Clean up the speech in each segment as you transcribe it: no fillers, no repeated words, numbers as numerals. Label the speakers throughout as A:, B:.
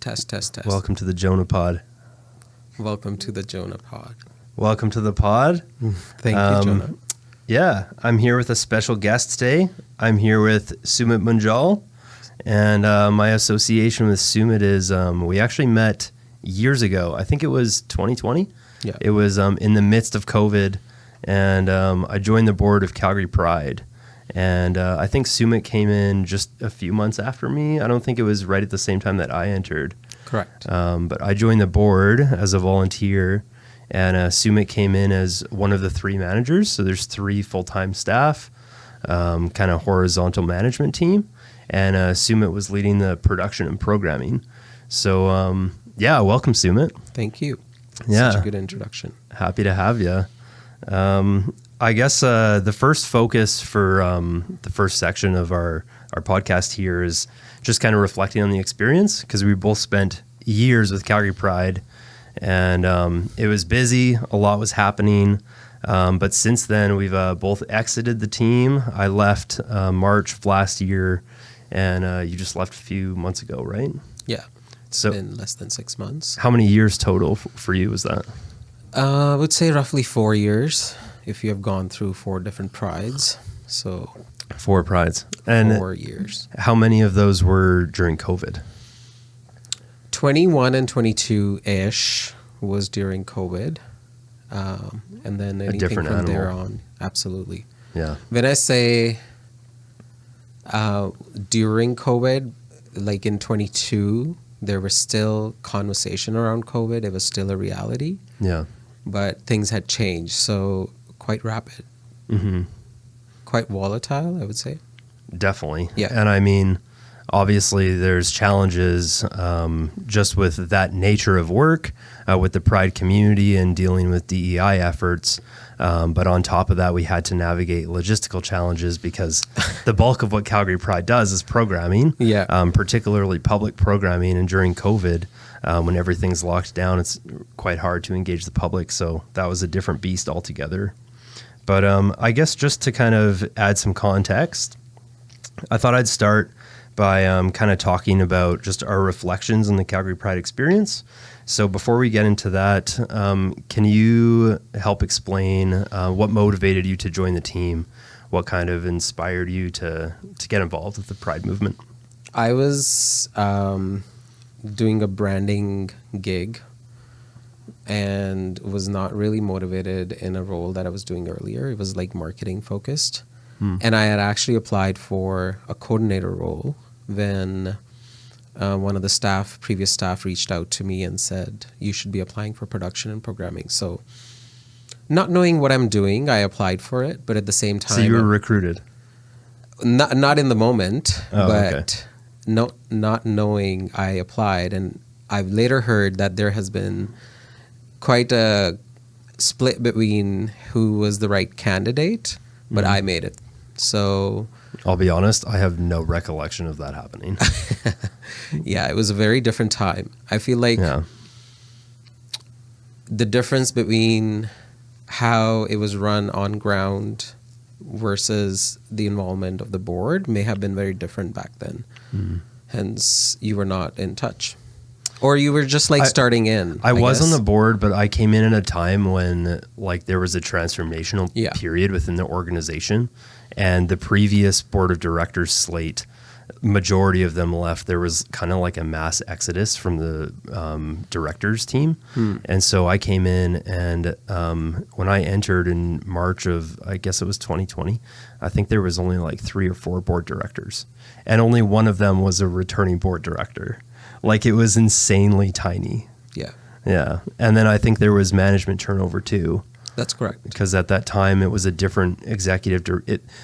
A: Test.
B: Welcome to the Jonah Pod.
A: Welcome to the Jonah Pod.
B: Welcome to the pod.
A: Thank you, Jonah.
B: Yeah, I'm here with a special guest today. I'm here with Sumit Munjal, and my association with Sumit is we actually met years ago. I think it was 2020.
A: Yeah.
B: It was in the midst of COVID, and I joined the board of Calgary Pride. And I think Sumit came in just a few months after me. I don't think it was right at the same time that I entered.
A: Correct.
B: But I joined the board as a volunteer, and Sumit came in as one of the three managers. So there's three full-time staff, kind of horizontal management team. And Sumit was leading the production and programming. So, yeah, welcome, Sumit.
A: Thank you.
B: Yeah.
A: Such a good introduction.
B: Happy to have you. I guess the first focus for the first section of our podcast here is just kind of reflecting on the experience, because we both spent years with Calgary Pride, and it was busy, a lot was happening, but since then we've both exited the team. I left March of last year, and you just left a few months ago, right?
A: Yeah. It's been less than 6 months.
B: How many years total for you was that?
A: I would say roughly 4 years, if you have gone through 4 different prides. So
B: 4 prides. And
A: 4 years.
B: How many of those were during COVID?
A: 21 and 22-ish was during COVID. And then anything
B: different
A: from
B: animal.
A: there on. Absolutely.
B: Yeah.
A: When I say during COVID, like in 22, there was still conversation around COVID. It was still a reality.
B: Yeah.
A: But things had changed. So quite rapid.
B: Mm-hmm.
A: Quite volatile, I would say.
B: Definitely.
A: Yeah.
B: And I mean, obviously there's challenges just with that nature of work, with the Pride community and dealing with DEI efforts. But on top of that, we had to navigate logistical challenges, because the bulk of what Calgary Pride does is programming, particularly public programming. And during COVID, when everything's locked down, it's quite hard to engage the public. So that was a different beast altogether. But I guess just to kind of add some context, I thought I'd start by kind of talking about just our reflections on the Calgary Pride experience. So before we get into that, can you help explain what motivated you to join the team? What kind of inspired you to get involved with the Pride movement?
A: I was doing a branding gig and was not really motivated in a role that I was doing earlier. It was like marketing focused. And I had actually applied for a coordinator role when one of the previous staff reached out to me and said, you should be applying for production and programming. So not knowing what I'm doing, I applied for it, but at the same time...
B: So you were recruited?
A: Not in the moment, but
B: okay.
A: Not knowing, I applied. And I've later heard that there has been quite a split between who was the right candidate, but I made it. So...
B: I'll be honest, I have no recollection of that happening.
A: Yeah, it was a very different time. I feel like the difference between how it was run on ground versus the involvement of the board may have been very different back then. Hence, you were not in touch. Or you were just like starting in.
B: I was on the board, but I came in at a time when like there was a transformational period within the organization. And the previous board of directors slate, majority of them left. There was kind of like a mass exodus from the directors team. And so I came in, and when I entered in March of, I guess it was 2020, I think there was only like 3 or 4 board directors. And only one of them was a returning board director. Like, it was insanely tiny.
A: Yeah.
B: Yeah. And then I think there was management turnover too.
A: That's correct.
B: Because at that time, it was a different executive.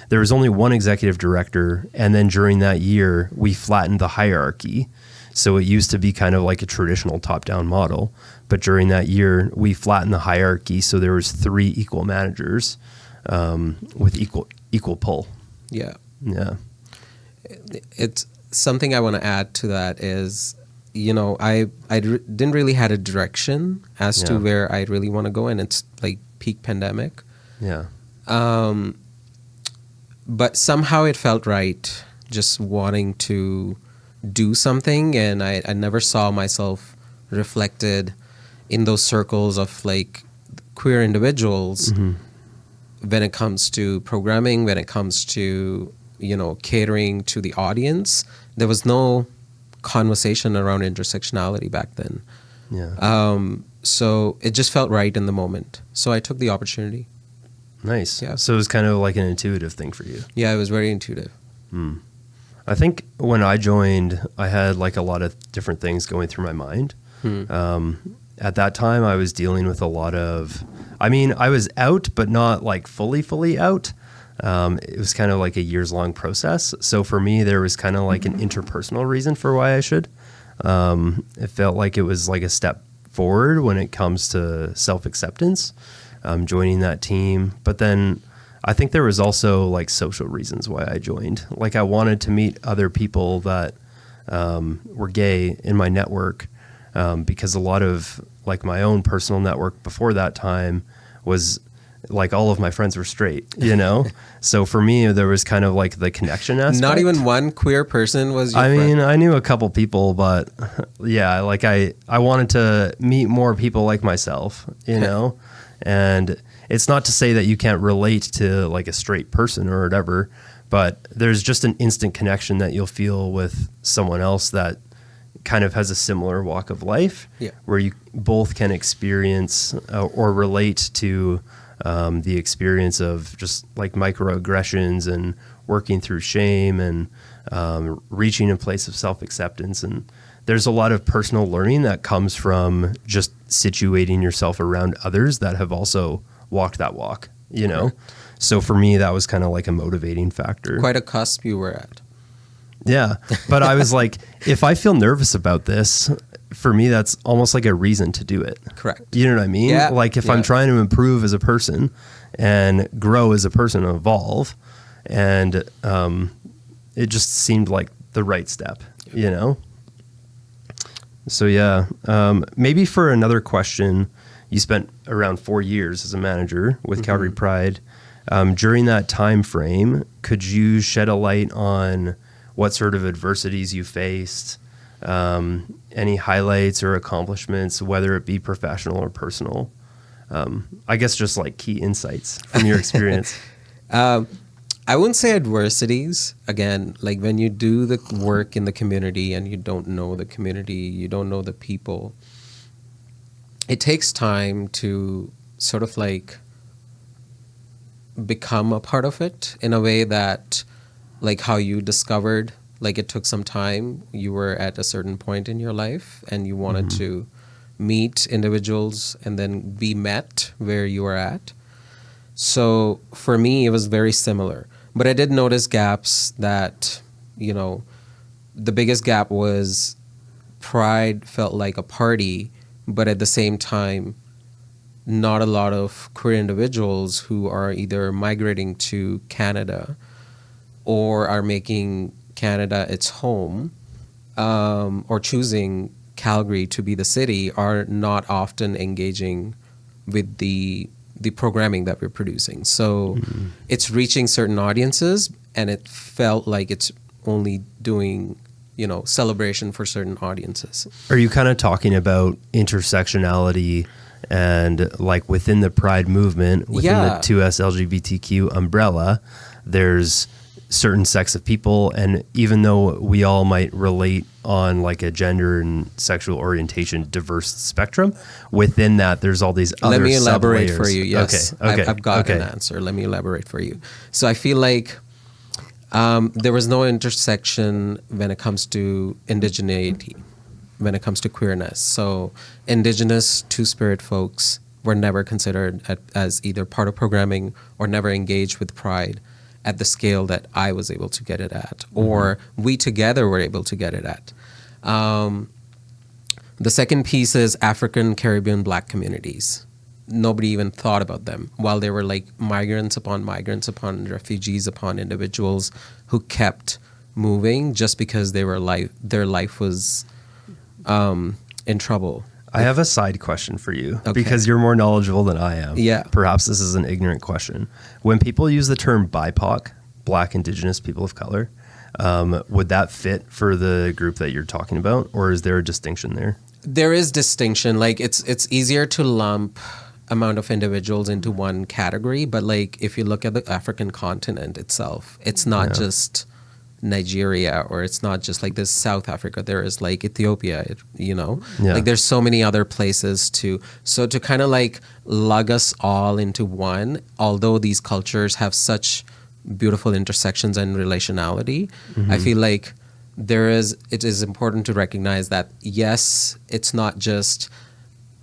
B: There was only one executive director. And then during that year, we flattened the hierarchy. So it used to be kind of like a traditional top-down model. But during that year, we flattened the hierarchy. So there was 3 equal managers with equal pull.
A: Yeah.
B: Yeah.
A: It's something I want to add to that is, you know, I didn't really had a direction as to where I really want to go. And it's like peak pandemic.
B: Yeah.
A: But somehow it felt right, just wanting to do something, and I never saw myself reflected in those circles of like queer individuals when it comes to programming, when it comes to, you know, catering to the audience. There was no conversation around intersectionality back then.
B: Yeah.
A: So it just felt right in the moment. So I took the opportunity.
B: Nice.
A: Yeah.
B: So it was kind of like an intuitive thing for you.
A: Yeah, it was very intuitive.
B: I think when I joined, I had like a lot of different things going through my mind. At that time, I was dealing with a lot of, I mean, I was out, but not like fully out. It was kind of like a years-long process. So for me, there was kind of like an interpersonal reason for why I should. It felt like it was like a step forward when it comes to self-acceptance, joining that team. But then I think there was also like social reasons why I joined. Like I wanted to meet other people that were gay in my network, because a lot of like my own personal network before that time was like all of my friends were straight, you know? So for me, there was kind of like the connection aspect.
A: Not even one queer person was your friend?
B: mean, I knew a couple people, but yeah, like I wanted to meet more people like myself, you know? And it's not to say that you can't relate to like a straight person or whatever, but there's just an instant connection that you'll feel with someone else that kind of has a similar walk of life, where you both can experience or relate to the experience of just like microaggressions and working through shame and reaching a place of self-acceptance. And there's a lot of personal learning that comes from just situating yourself around others that have also walked that walk, you know? So for me, that was kind of like a motivating factor.
A: Quite a cusp you were at.
B: Yeah. But I was like, if I feel nervous about this, for me, that's almost like a reason to do it.
A: Correct.
B: You know what I mean?
A: Yeah.
B: Like if I'm trying to improve as a person and grow as a person and evolve, and it just seemed like the right step, you know? So yeah, maybe for another question, you spent around 4 years as a manager with Calgary Pride. During that time frame, could you shed a light on what sort of adversities you faced, any highlights or accomplishments, whether it be professional or personal? I guess just like key insights from your experience.
A: I wouldn't say adversities. Again, like when you do the work in the community and you don't know the community, you don't know the people, it takes time to sort of like become a part of it in a way that like how you discovered, like it took some time. You were at a certain point in your life and you wanted to meet individuals and then be met where you were at. So for me, it was very similar. But I did notice gaps that, you know, the biggest gap was Pride felt like a party, but at the same time, not a lot of queer individuals who are either migrating to Canada or are making Canada its home, or choosing Calgary to be the city, are not often engaging with the programming that we're producing. So it's reaching certain audiences, and it felt like it's only doing, you know, celebration for certain audiences.
B: Are you kind of talking about intersectionality and like within the Pride movement, within the 2S LGBTQ umbrella, there's certain sects of people, and even though we all might relate on like a gender and sexual orientation diverse spectrum, within that there's all these other
A: Let me elaborate
B: sub-layers.
A: for you. Yes,
B: Okay.
A: I've got an answer. Let me elaborate for you. So I feel like there was no intersection when it comes to indigeneity, when it comes to queerness. So Indigenous Two-Spirit folks were never considered as either part of programming or never engaged with Pride at the scale that I was able to get it at, or we together were able to get it at. The second piece is African, Caribbean, Black communities. Nobody even thought about them, while they were like migrants upon refugees upon individuals who kept moving just because their life was in trouble.
B: I have a side question for you, because you're more knowledgeable than I am.
A: Yeah.
B: Perhaps this is an ignorant question. When people use the term BIPOC, Black, Indigenous, People of Color, Would that fit for the group that you're talking about, or is there a distinction there?
A: There is distinction. Like it's easier to lump amount of individuals into one category, but like if you look at the African continent itself, it's not just Nigeria, or it's not just like this South Africa. There is like Ethiopia, like there's so many other places so to kind of like lug us all into one, although these cultures have such beautiful intersections and relationality, I feel like it is important to recognize that yes, it's not just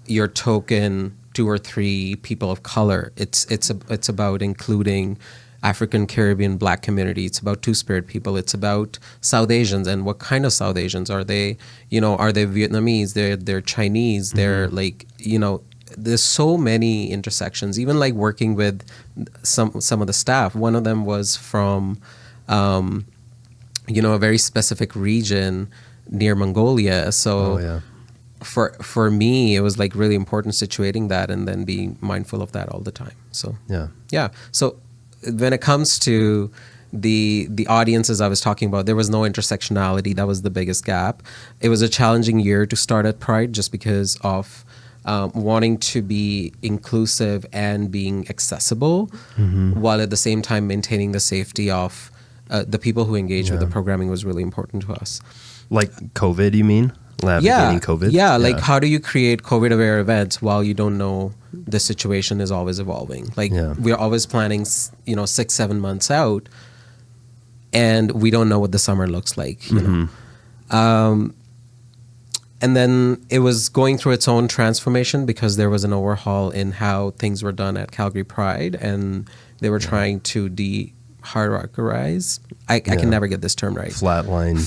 A: your token 2 or 3 people of color. It's about including African, Caribbean, Black community. It's about Two-Spirit people. It's about South Asians and what kind of South Asians are they? Are they Vietnamese? They're Chinese. They're like there's so many intersections. Even like working with some of the staff. One of them was from a very specific region near Mongolia. So for me, it was like really important situating that and then being mindful of that all the time. So yeah. So when it comes to the audiences I was talking about, there was no intersectionality. That was the biggest gap. It was a challenging year to start at Pride just because of wanting to be inclusive and being accessible, while at the same time maintaining the safety of the people who engage with the programming was really important to us.
B: Like COVID, you mean? Navigating COVID?
A: Yeah, like how do you create COVID-aware events while you don't know the situation is always evolving? Like we're always planning, 6-7 months out, and we don't know what the summer looks like, you know. And then it was going through its own transformation because there was an overhaul in how things were done at Calgary Pride, and they were trying to hierarchize. I can never get this term right.
B: Flatline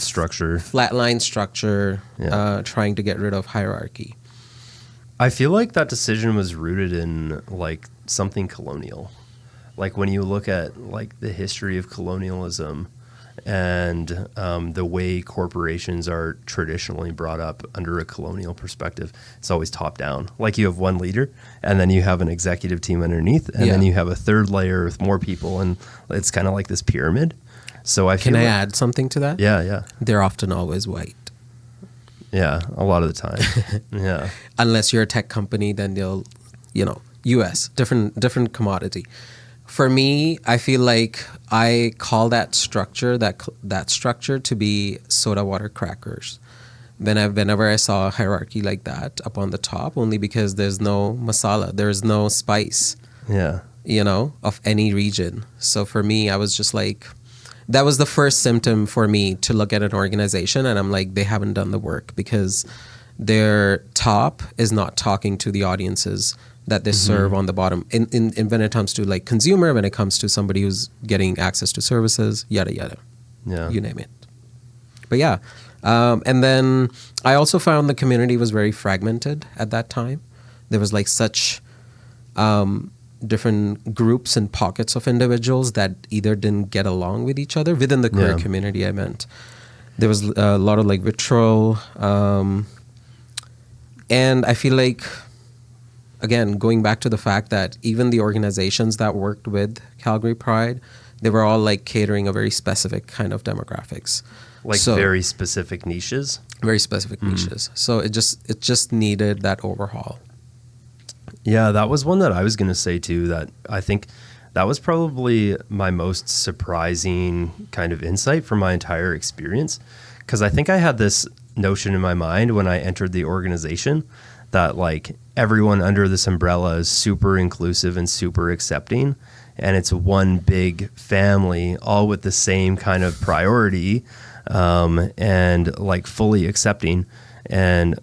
B: structure,
A: trying to get rid of hierarchy.
B: I feel like that decision was rooted in like something colonial. Like when you look at like the history of colonialism and the way corporations are traditionally brought up under a colonial perspective, it's always top down. Like you have one leader and then you have an executive team underneath, and then you have a third layer with more people, and it's kind of like this pyramid. So
A: Can I add something to that?
B: Yeah.
A: They're often always white.
B: Yeah, a lot of the time. Yeah.
A: Unless you're a tech company, then they'll, US, different commodity. For me, I feel like I call that structure to be soda water crackers. Whenever I saw a hierarchy like that up on the top, only because there's no masala, there's no spice, of any region. So for me, I was just like, that was the first symptom for me to look at an organization, and I'm like, they haven't done the work because their top is not talking to the audiences that they serve on the bottom. In when it comes to like consumer, when it comes to somebody who's getting access to services, yada yada, you name it. But and then I also found the community was very fragmented at that time. There was like such different groups and pockets of individuals that either didn't get along with each other within the queer community. I meant there was a lot of like vitriol, and I feel like, again, going back to the fact that even the organizations that worked with Calgary Pride, they were all like catering a very specific kind of demographics.
B: Like very specific niches?
A: Very specific niches. So it just needed that overhaul.
B: Yeah, that was one that I was going to say too, that I think that was probably my most surprising kind of insight from my entire experience. Because I think I had this notion in my mind when I entered the organization that like everyone under this umbrella is super inclusive and super accepting, and it's one big family all with the same kind of priority, and like fully accepting. And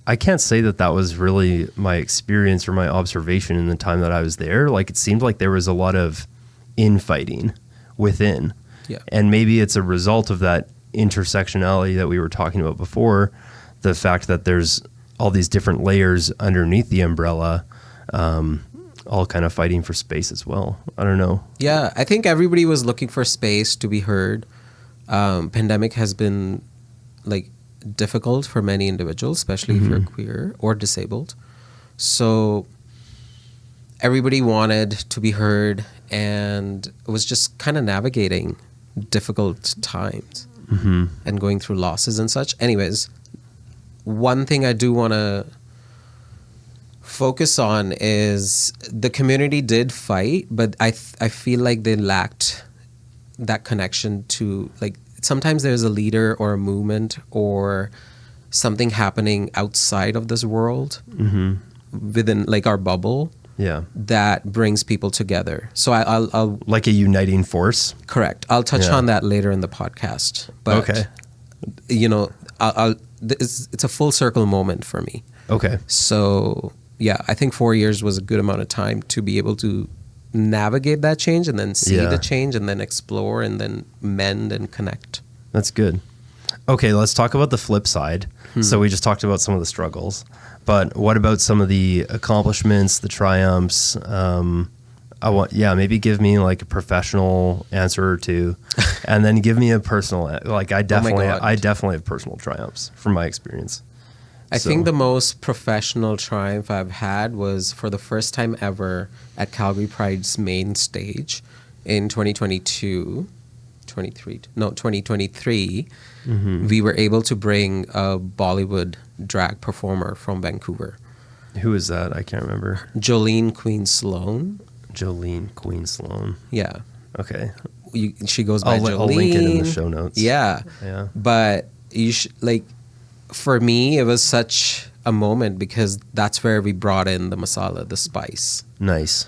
B: I can't say that was really my experience or my observation in the time that I was there. Like it seemed like there was a lot of infighting within.
A: Yeah.
B: And maybe it's a result of that intersectionality that we were talking about before, the fact that there's all these different layers underneath the umbrella, all kind of fighting for space as well. I don't know.
A: Yeah, I think everybody was looking for space to be heard. Pandemic has been like difficult for many individuals, especially if you're queer or disabled. So everybody wanted to be heard and was just kind of navigating difficult times and going through losses and such. Anyways, one thing I do want to focus on is the community did fight, but I feel like they lacked that connection to, like, sometimes there's a leader or a movement or something happening outside of this world within like our bubble that brings people together. So I'll
B: like a uniting force.
A: Correct. I'll touch on that later in the podcast. But you know, it's a full circle moment for me.
B: Okay.
A: So yeah, I think 4 years was a good amount of time to be able to navigate that change and then see the change and then explore and then mend and connect.
B: That's good. Okay, let's talk about the flip side. So we just talked about some of the struggles, but what about some of the accomplishments, the triumphs? Maybe give me like a professional answer or two, and then give me a personal. Like I definitely have personal triumphs from my experience.
A: I think the most professional triumph I've had was for the first time ever at Calgary Pride's main stage in 2023. We were able to bring a Bollywood drag performer from Vancouver.
B: Who is that? I can't remember.
A: Jolene Queen Sloan. Yeah.
B: Okay.
A: She goes by Jolene.
B: I'll link it in the show notes.
A: Yeah. But for me, it was such a moment because that's where we brought in the masala, the spice.
B: Nice.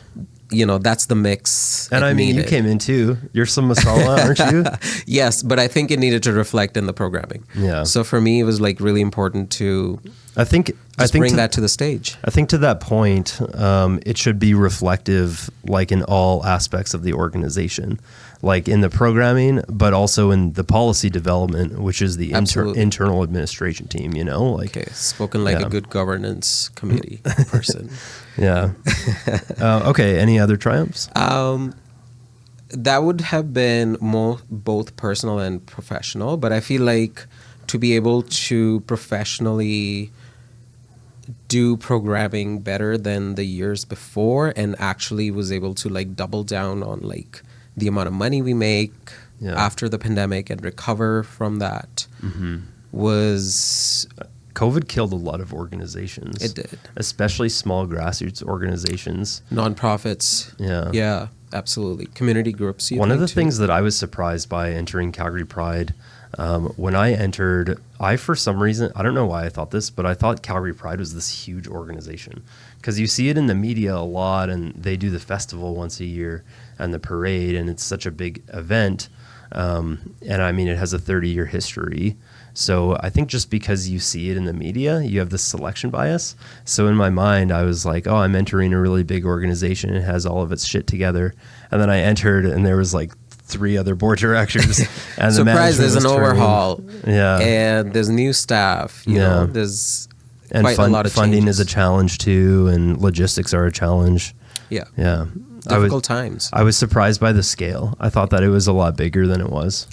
A: You know, that's the mix.
B: And I mean, you came in too. You're some masala, aren't you?
A: Yes, but I think it needed to reflect in the programming.
B: Yeah.
A: So for me, it was like really important to bring that to the stage.
B: I think to that point, it should be reflective, like in all aspects of the organization, like in the programming, but also in the policy development, which is the internal administration team. You know, like
A: spoken like a good governance committee person.
B: Yeah. Okay. Any other triumphs?
A: That would have been both personal and professional, but I feel like to be able to professionally do programming better than the years before and actually was able to like double down on like the amount of money we make after the pandemic and recover from that was...
B: COVID killed a lot of organizations.
A: It did.
B: Especially small grassroots organizations.
A: Nonprofits.
B: Yeah.
A: Yeah, absolutely. Community groups.
B: One of the things that I was surprised by entering Calgary Pride, when I entered, for some reason, I don't know why I thought this, but I thought Calgary Pride was this huge organization. Because you see it in the media a lot, and they do the festival once a year and the parade, and it's such a big event. And I mean, it has a 30-year history. So I think just because you see it in the media, you have this selection bias. So in my mind, I was like, oh, I'm entering a really big organization. It has all of its shit together. And then I entered and there was like 3 other board directors. And
A: surprise, there's an overhaul.
B: Yeah.
A: And there's new staff. You know, there's quite a lot of
B: funding
A: changes.
B: is a challenge too, and logistics are a challenge.
A: Yeah.
B: Yeah.
A: Difficult times.
B: I was surprised by the scale. I thought that it was a lot bigger than it was.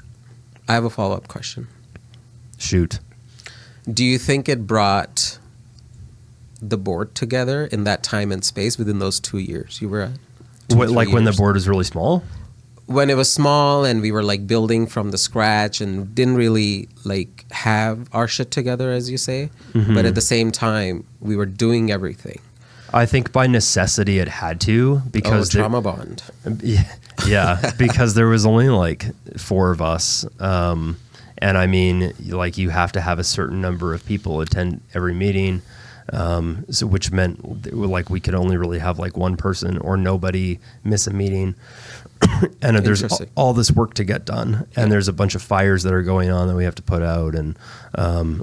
A: I have a follow-up question.
B: Shoot.
A: Do you think it brought the board together in that time and space within those 2 years you were at?
B: When the board was really small?
A: When it was small and we were like building from the scratch and didn't really like have our shit together, as you say. But at the same time, we were doing everything.
B: I think by necessity it had to because
A: trauma bond.
B: Yeah, because there was only like 4 of us. And I mean, like you have to have a certain number of people attend every meeting, so which meant like we could only really have like one person or nobody miss a meeting. And there's all this work to get done, and there's a bunch of fires that are going on that we have to put out, and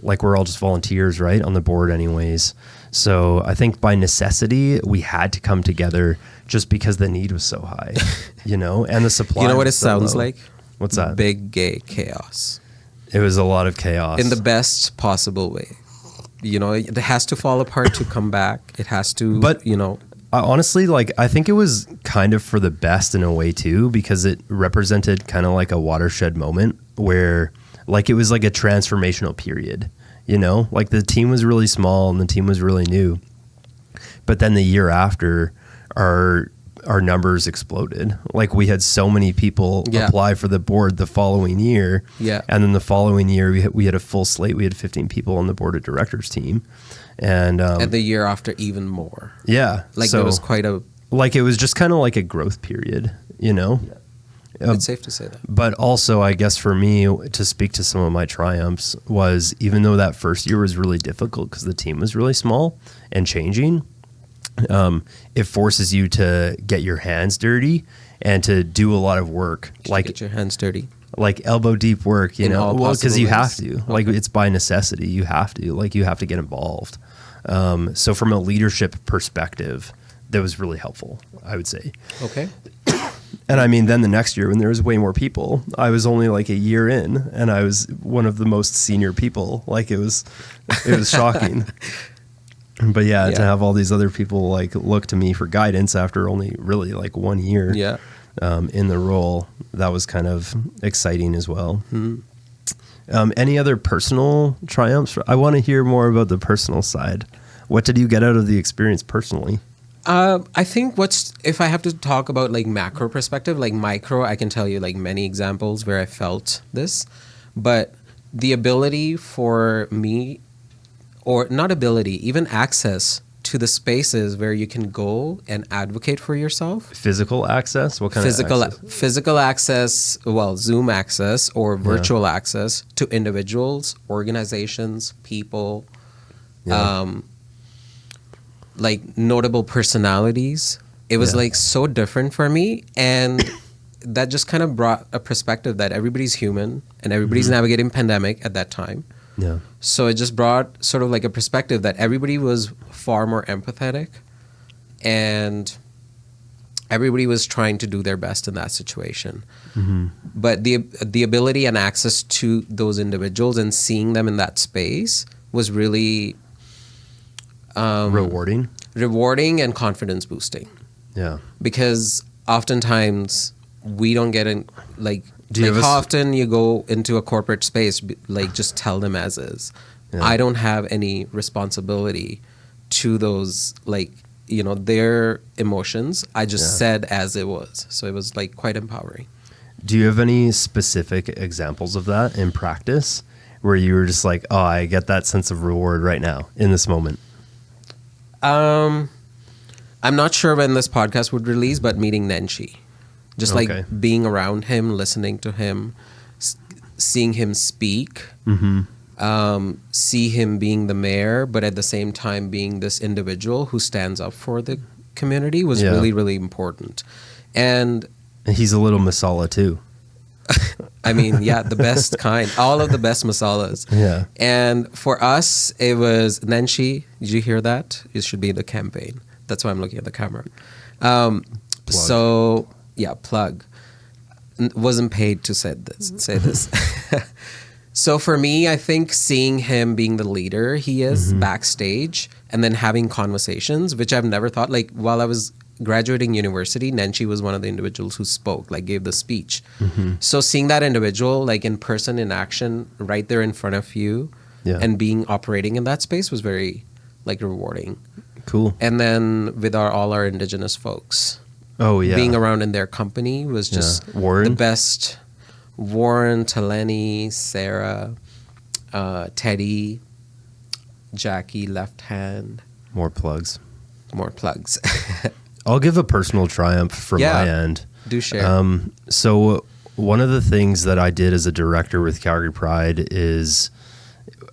B: like we're all just volunteers, right, on the board anyways. So I think by necessity we had to come together just because the need was so high, you know, and the supply.
A: You know what it sounds like?
B: What's that?
A: Big gay chaos.
B: It was a lot of chaos.
A: In the best possible way. You know, it has to fall apart to come back. It has to, you know.
B: Honestly, like, I think it was kind of for the best in a way, too, because it represented kind of like a watershed moment where, like, it was like a transformational period, you know? Like, the team was really small and the team was really new. But then the year after, our our numbers exploded. Like we had so many people apply for the board the following year.
A: Yeah.
B: And then the following year we had a full slate. We had 15 people on the board of directors team. And
A: the year after even more.
B: Yeah.
A: Like there was quite a...
B: Like it was just kind of like a growth period, you know?
A: Yeah. It's safe to say that.
B: But also, I guess for me, to speak to some of my triumphs was, even though that first year was really difficult because the team was really small and changing, it forces you to get your hands dirty and to do a lot of work. Like
A: get your hands dirty.
B: Like elbow deep work, you know? Well, because you have to.
A: Okay.
B: Like it's by necessity. You have to. Like you have to get involved. So from a leadership perspective, that was really helpful, I would say.
A: Okay.
B: And I mean, then the next year when there was way more people, I was only like a year in and I was one of the most senior people. Like it was shocking. But yeah, to have all these other people like look to me for guidance after only really like 1 year in the role, that was kind of exciting as well. Mm-hmm. Any other personal triumphs? I want to hear more about the personal side. What did you get out of the experience personally?
A: I think if I have to talk about like macro perspective, like micro, I can tell you like many examples where I felt this, but the ability for me, or not ability, even access to the spaces where you can go and advocate for yourself.
B: Physical access? What kind of access?
A: Physical access, well, Zoom access or virtual access to individuals, organizations, people, like notable personalities. It was like so different for me, and that just kind of brought a perspective that everybody's human and everybody's navigating pandemic at that time.
B: Yeah.
A: So it just brought sort of like a perspective that everybody was far more empathetic and everybody was trying to do their best in that situation. Mm-hmm. But the ability and access to those individuals and seeing them in that space was really rewarding and confidence boosting. Yeah. Because oftentimes we don't get in, like how often you go into a corporate space, like just tell them as is. Yeah. I don't have any responsibility to those, like, you know, their emotions. I just said as it was. So it was like quite empowering.
B: Do you have any specific examples of that in practice where you were just like, oh, I get that sense of reward right now in this moment?
A: I'm not sure when this podcast would release, but meeting Nenshi. Just like being around him, listening to him, seeing him speak, see him being the mayor, but at the same time being this individual who stands up for the community was really, really important. And
B: he's a little masala too.
A: I mean, the best kind. All of the best masalas. Yeah. And for us, it was Nenshi. Did you hear that? It should be the campaign. That's why I'm looking at the camera. So, plug. Wasn't paid to say this. So for me, I think seeing him being the leader he is backstage and then having conversations, which I've never thought, like while I was graduating university, Nenshi was one of the individuals who spoke, like gave the speech. So seeing that individual like in person, in action, right there in front of you and operating in that space was very like rewarding.
B: Cool.
A: And then with all our indigenous folks.
B: Oh, yeah.
A: Being around in their company was just the best. Warren, Taleni, Sarah, Teddy, Jackie, Left Hand.
B: More plugs.
A: I'll
B: give a personal triumph from my end.
A: Do share.
B: So one of the things that I did as a director with Calgary Pride is,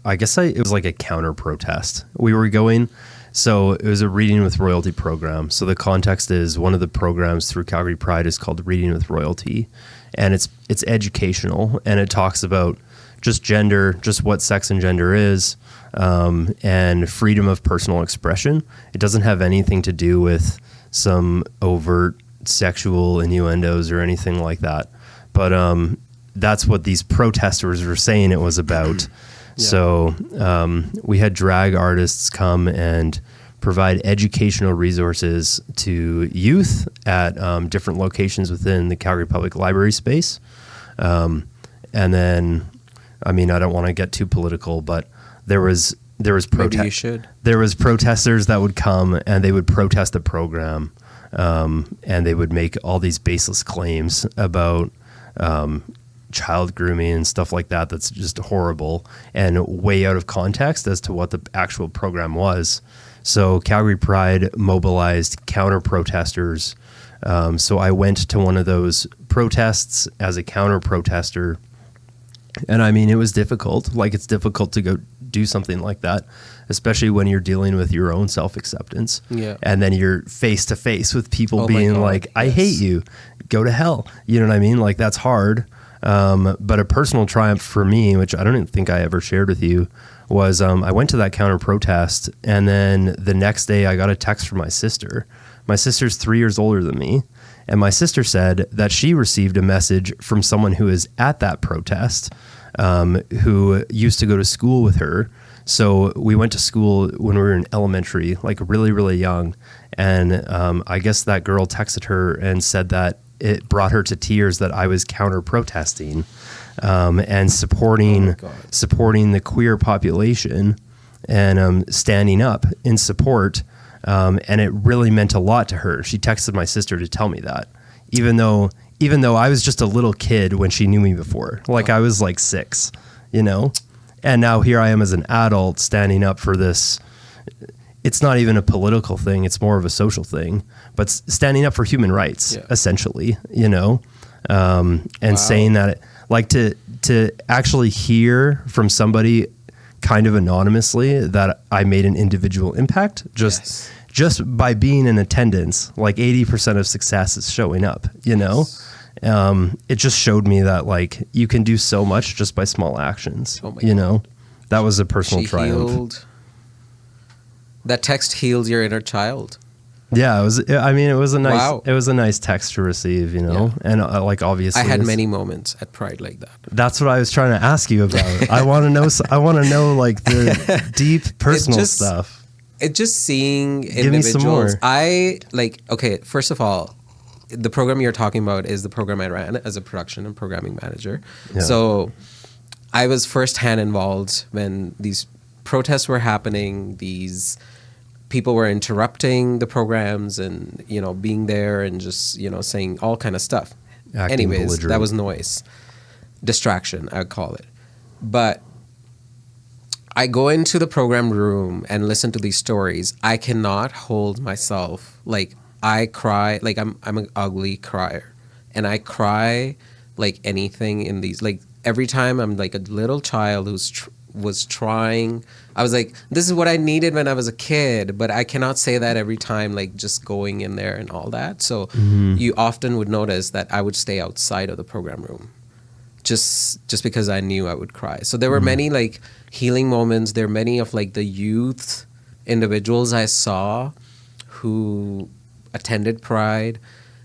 B: it was like a counter protest. We were going... So it was a Reading with Royalty program. So the context is one of the programs through Calgary Pride is called Reading with Royalty. And it's educational, and it talks about just gender, just what sex and gender is, and freedom of personal expression. It doesn't have anything to do with some overt sexual innuendos or anything like that. But that's what these protesters were saying it was about. So we had drag artists come and provide educational resources to youth at different locations within the Calgary Public Library space. And then, I mean, I don't want to get too political, but there was protesters that would come and they would protest the program. And they would make all these baseless claims about child grooming and stuff like that. That's just horrible and way out of context as to what the actual program was. So Calgary Pride mobilized counter protesters. So I went to one of those protests as a counter protester. And I mean, it was difficult. Like, it's difficult to go do something like that, especially when you're dealing with your own self-acceptance.
A: Yeah.
B: And then you're face to face with people
A: Oh my
B: being
A: God,
B: like, I
A: yes.
B: hate you, go to hell. You know what I mean? Like, that's hard. But a personal triumph for me, which I don't even think I ever shared with you, was I went to that counter protest, and then the next day I got a text from my sister. My sister's 3 years older than me. And my sister said that she received a message from someone who is at that protest, who used to go to school with her. So we went to school when we were in elementary, like really, really young. And I guess that girl texted her and said that it brought her to tears that I was counter protesting and supporting the queer population and standing up in support. And it really meant a lot to her. She texted my sister to tell me that, even though I was just a little kid when she knew me before, like I was like 6, you know, and now here I am as an adult standing up for this. It's not even a political thing. It's more of a social thing, but standing up for human rights, essentially, you know, and saying that, like, to actually hear from somebody kind of anonymously that I made an individual impact just by being in attendance. Like 80% of success is showing up, you know? It just showed me that, like, you can do so much just by small actions, you know? That was a personal triumph.
A: That text healed your inner child.
B: Yeah, it was a nice text to receive, you know? Yeah. And like, obviously
A: I had many moments at Pride like that.
B: That's what I was trying to ask you about. I want to know like the deep personal stuff.
A: It's just seeing
B: Give
A: individuals.
B: Me some more.
A: Okay, first of all, the program you're talking about is the program I ran as a production and programming manager. Yeah. So I was firsthand involved when these protests were happening, these people were interrupting the programs and, you know, being there and just, you know, saying all kind of stuff. Anyways, that was noise. Distraction, I would call it. But I go into the program room and listen to these stories. I cannot hold myself. Like, I cry. Like, I'm an ugly crier. And I cry like anything in these. Like, every time I'm like a little child who's was trying. I was like, this is what I needed when I was a kid, but I cannot say that every time, like, just going in there and all that. So you often would notice that I would stay outside of the program room just because I knew I would cry. So there were many like healing moments. There are many of like the youth individuals I saw who attended Pride,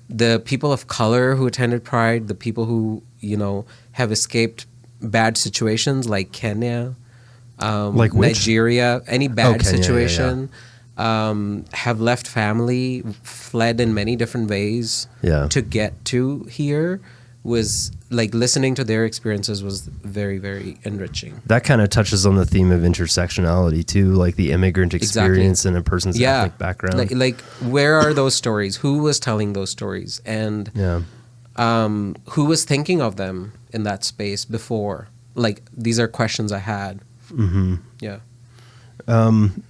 A: the people of color who attended Pride, the people who, you know, have escaped bad situations like Kenya, like Nigeria, any bad situation, have left family, fled in many different ways to get to here. Was like listening to their experiences was very, very enriching.
B: That kind of touches on the theme of intersectionality too, like the immigrant experience in a person's ethnic background.
A: Like where are those stories? Who was telling those stories? And who was thinking of them in that space before? Like, these are questions I had. Yeah.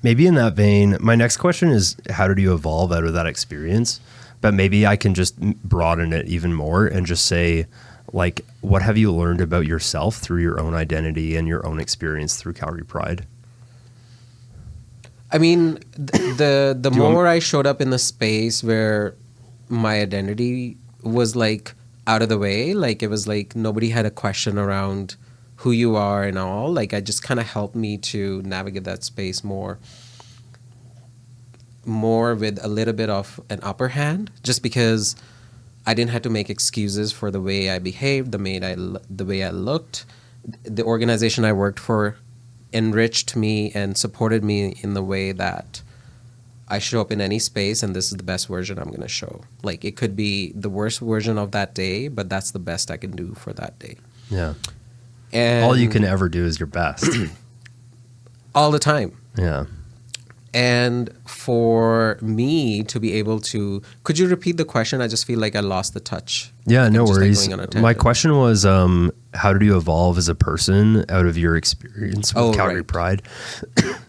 B: Maybe in that vein, my next question is, how did you evolve out of that experience? But maybe I can just broaden it even more and just say, like, what have you learned about yourself through your own identity and your own experience through Calgary Pride?
A: I mean, the more I showed up in the space where my identity was like out of the way, like it was like nobody had a question around who you are and all, like I just kind of helped me to navigate that space more with a little bit of an upper hand, just because I didn't have to make excuses for the way I behaved, the way I looked. The organization I worked for enriched me and supported me in the way that I show up in any space, and this is the best version I'm going to show. Like, it could be the worst version of that day, but that's the best I can do for that day.
B: Yeah.
A: And
B: all you can ever do is your best.
A: all the time.
B: Yeah.
A: And for me to be able to, could you repeat the question? I just feel like I lost the touch.
B: Yeah, no
A: Just, like,
B: worries.
A: going on a tangent.
B: My question was, how did you evolve as a person out of your experience with Calgary
A: right.
B: Pride?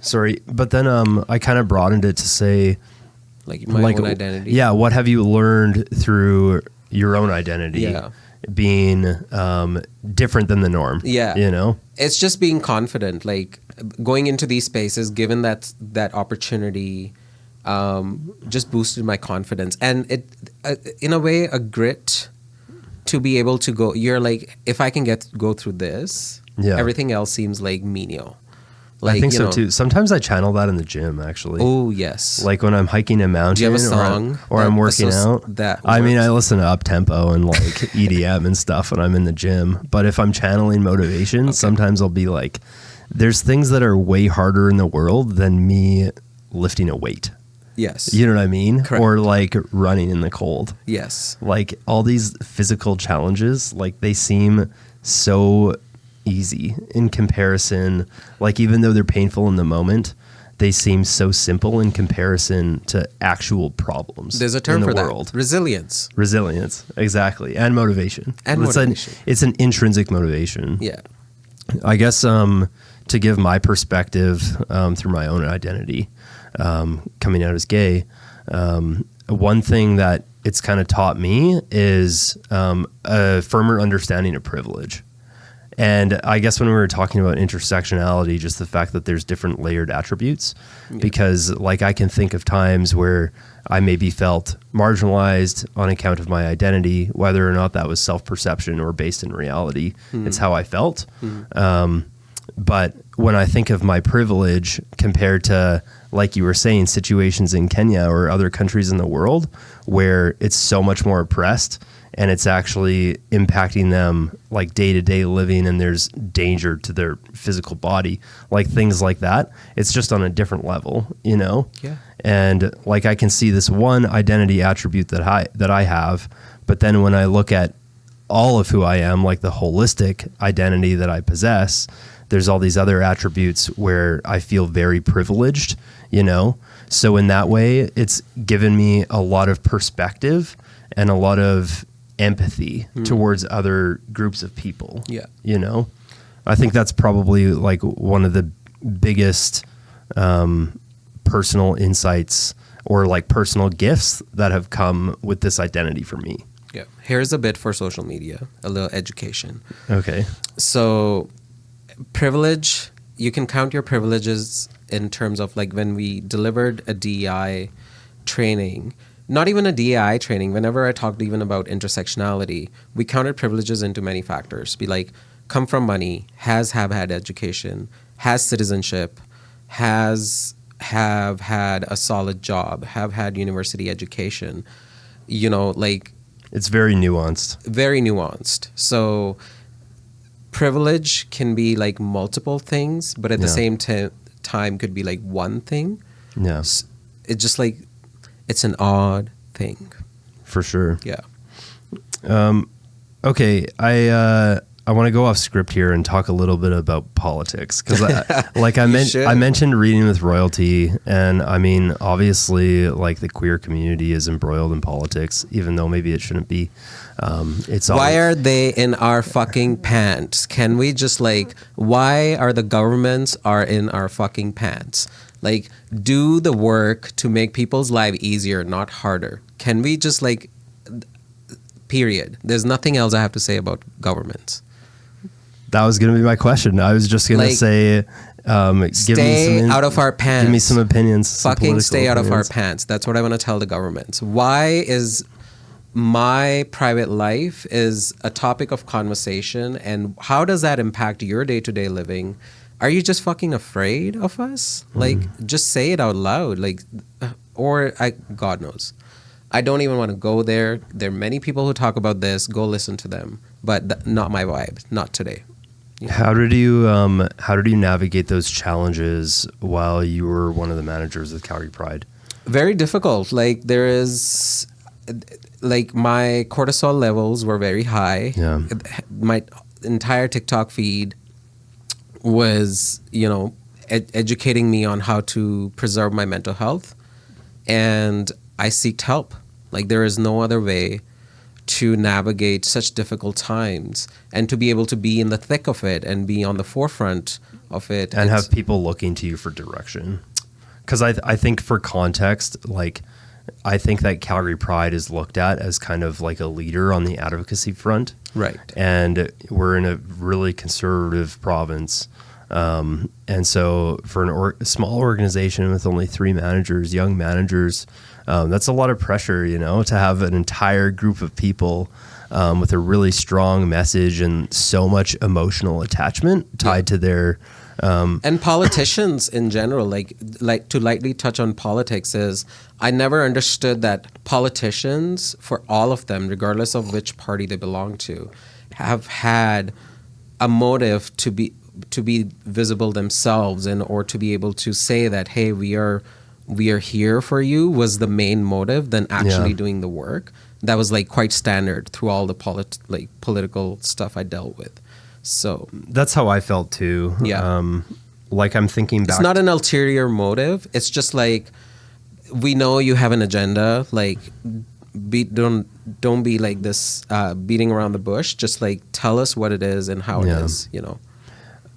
B: Sorry, but then I kind of broadened it to say,
A: Like my own identity.
B: Yeah, what have you learned through your own identity being different than the norm?
A: Yeah.
B: You know?
A: It's just being confident, like going into these spaces, given that opportunity, just boosted my confidence. And it, in a way, a grit to be able to go, you're like, if I can go through this, everything else seems like menial. Like,
B: I think so too. Sometimes I channel that in the gym, actually.
A: Oh, yes.
B: Like when I'm hiking a mountain,
A: Do you have a song
B: or I'm working out. I mean, I listen to up tempo and like EDM and stuff when I'm in the gym. But if I'm channeling motivation, sometimes I'll be like, there's things that are way harder in the world than me lifting a weight.
A: Yes.
B: You know what I mean?
A: Correct.
B: Or like running in the cold.
A: Yes.
B: Like all these physical challenges, like they seem so easy in comparison. Like even though they're painful in the moment, they seem so simple in comparison to actual problems.
A: There's a term
B: in the
A: for
B: world.
A: that. Resilience.
B: Resilience, exactly, and motivation. It's an intrinsic motivation.
A: Yeah.
B: I guess to give my perspective through my own identity, coming out as gay, one thing that it's kind of taught me is a firmer understanding of privilege. And I guess when we were talking about intersectionality, just the fact that there's different layered attributes, because like I can think of times where I maybe felt marginalized on account of my identity, whether or not that was self-perception or based in reality. It's how I felt. But when I think of my privilege compared to, like you were saying, situations in Kenya or other countries in the world where it's so much more oppressed, and it's actually impacting them like day-to-day living, and there's danger to their physical body, like things like that. It's just on a different level, you know?
A: Yeah.
B: And like I can see this one identity attribute that I have, but then when I look at all of who I am, like the holistic identity that I possess, there's all these other attributes where I feel very privileged, you know? So in that way, it's given me a lot of perspective and a lot of empathy towards other groups of people.
A: Yeah.
B: You know, I think that's probably like one of the biggest personal insights or like personal gifts that have come with this identity for me.
A: Yeah. Here's a bit for social media, a little education.
B: Okay.
A: So privilege, you can count your privileges in terms of like when we delivered a DEI training, not even a DEI training, whenever I talked even about intersectionality, we counted privileges into many factors. Be like, come from money, have had education, has citizenship, have had a solid job, have had university education, you know, like.
B: It's very nuanced.
A: Very nuanced. So privilege can be like multiple things, but at the same time could be like one thing.
B: Yeah.
A: It's just like, it's an odd thing.
B: For sure.
A: Yeah.
B: Okay. I want to go off script here and talk a little bit about politics, because I mentioned reading with royalty, and I mean, obviously like the queer community is embroiled in politics, even though maybe it shouldn't be. Why
A: are they in our fucking pants? Can we just like, why are the governments are in our fucking pants? Like, do the work to make people's life easier, not harder. Can we just like, period. There's nothing else I have to say about governments.
B: That was going to be my question. I was just going to say,
A: stay out of our pants.
B: Give me some opinions.
A: Fucking stay out of our pants. That's what I want to tell the governments. Why is my private life is a topic of conversation, and how does that impact your day-to-day living? Are you just fucking afraid of us? Like, just say it out loud. Like, God knows. I don't even want to go there. There are many people who talk about this. Go listen to them. But not my vibe. Not today. You know?
B: How did you navigate those challenges while you were one of the managers of Calgary Pride?
A: Very difficult. Like, there is, like, my cortisol levels were very high. My entire TikTok feed was, you know, educating me on how to preserve my mental health, and I seeked help. Like, there is no other way to navigate such difficult times and to be able to be in the thick of it and be on the forefront of it.
B: And have people looking to you for direction. Because I think for context, like, I think that Calgary Pride is looked at as kind of like a leader on the advocacy front.
A: Right.
B: And we're in a really conservative province. And so for a small organization with only 3 managers, young managers, that's a lot of pressure, you know, to have an entire group of people with a really strong message and so much emotional attachment tied to their...
A: and politicians in general, like to lightly touch on politics, is I never understood that politicians, for all of them, regardless of which party they belong to, have had a motive to be visible themselves, and or to be able to say that, hey, we are here for you, was the main motive than actually doing the work. That was like quite standard through all the political stuff I dealt with. So
B: that's how I felt too.
A: Yeah.
B: Like, I'm thinking back.
A: It's not an ulterior motive. It's just like, we know you have an agenda. Like, don't be like this, beating around the bush. Just like, tell us what it is and how it is, you know.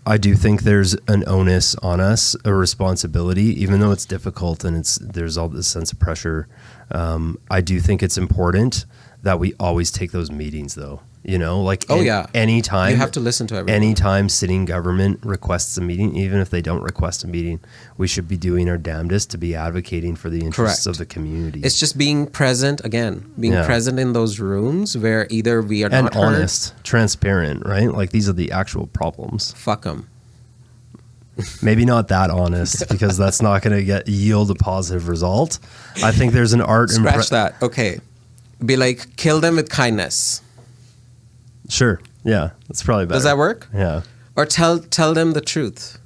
B: I do think there's an onus on us, a responsibility, even though it's difficult and there's all this sense of pressure. I do think it's important that we always take those meetings, though. You know, like, anytime
A: you have to listen to everyone.
B: Anytime sitting government requests a meeting, even if they don't request a meeting, we should be doing our damnedest to be advocating for the interests of the community.
A: It's just being present, present in those rooms where either we are
B: and
A: not
B: honest, transparent, right? Like, these are the actual problems.
A: Fuck them.
B: Maybe not that honest, because that's not going to yield a positive result. I think there's an art.
A: Scratch that. Okay, be like, kill them with kindness.
B: Sure. Yeah, that's probably better.
A: Does that work?
B: Yeah.
A: Or tell them the truth.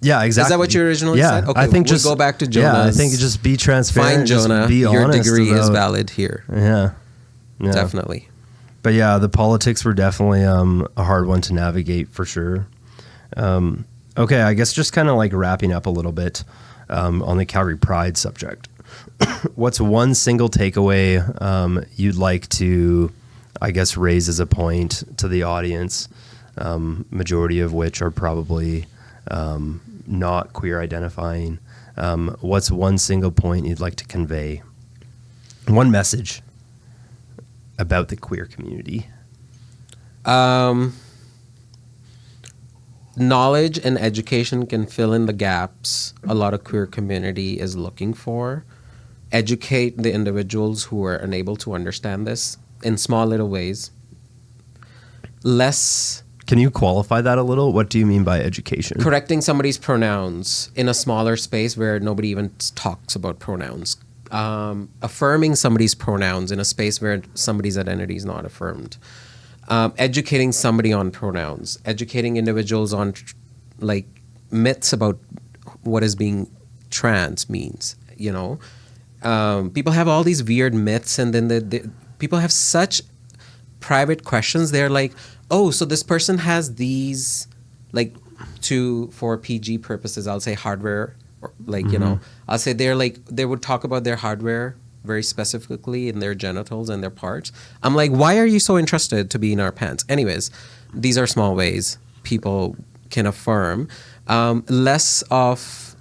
B: Yeah, exactly.
A: Is that what you originally said? Okay,
B: I think
A: we'll go back to Jonah.
B: Yeah, I think just be transparent.
A: Fine, Jonah.
B: Be
A: your
B: honest
A: degree is valid here.
B: Yeah.
A: Definitely.
B: But yeah, the politics were definitely a hard one to navigate for sure. Okay, I guess just kind of like wrapping up a little bit on the Calgary Pride subject. What's one single takeaway you'd like to, I guess, raise as a point to the audience, majority of which are probably not queer identifying? What's one single point you'd like to convey? One message about the queer community?
A: Knowledge and education can fill in the gaps a lot of queer community is looking for. Educate the individuals who are unable to understand this in small little ways.
B: Can you qualify that a little? What do you mean by education?
A: Correcting somebody's pronouns in a smaller space where nobody even talks about pronouns. Affirming somebody's pronouns in a space where somebody's identity is not affirmed. Educating somebody on pronouns. Educating individuals on like myths about what is being trans means, you know. People have all these weird myths, and then people have such private questions. They're like, oh, so this person has these, like, for PG purposes, I'll say hardware, or like, you know, I'll say they would talk about their hardware very specifically in their genitals and their parts. I'm like, why are you so interested to be in our pants? Anyways, these are small ways people can affirm. Less of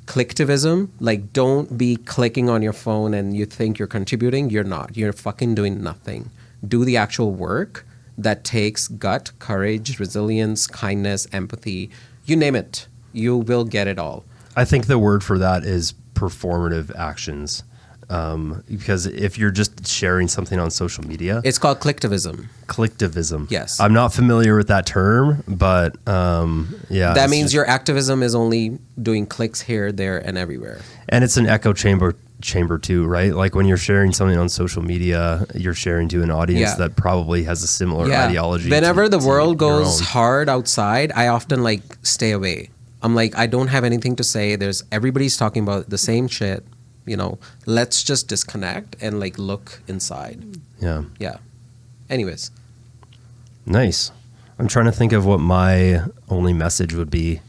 A: clicktivism. Like, don't be clicking on your phone and you think you're contributing. You're not. You're fucking doing nothing. Do the actual work that takes gut, courage, resilience, kindness, empathy. You name it. You will get it all.
B: I think the word for that is performative actions. Because if you're just sharing something on social media...
A: It's called clicktivism.
B: Clicktivism.
A: Yes.
B: I'm not familiar with that term, but yeah.
A: That means your activism is only doing clicks here, there, and everywhere.
B: And it's an echo chamber too, right? Like, when you're sharing something on social media, you're sharing to an audience that probably has a similar ideology.
A: Whenever the world goes hard outside, I often like stay away. I'm like, I don't have anything to say. Everybody's talking about the same shit. You know, let's just disconnect and like look inside.
B: Yeah.
A: Yeah. Anyways.
B: Nice. I'm trying to think of what my only message would be.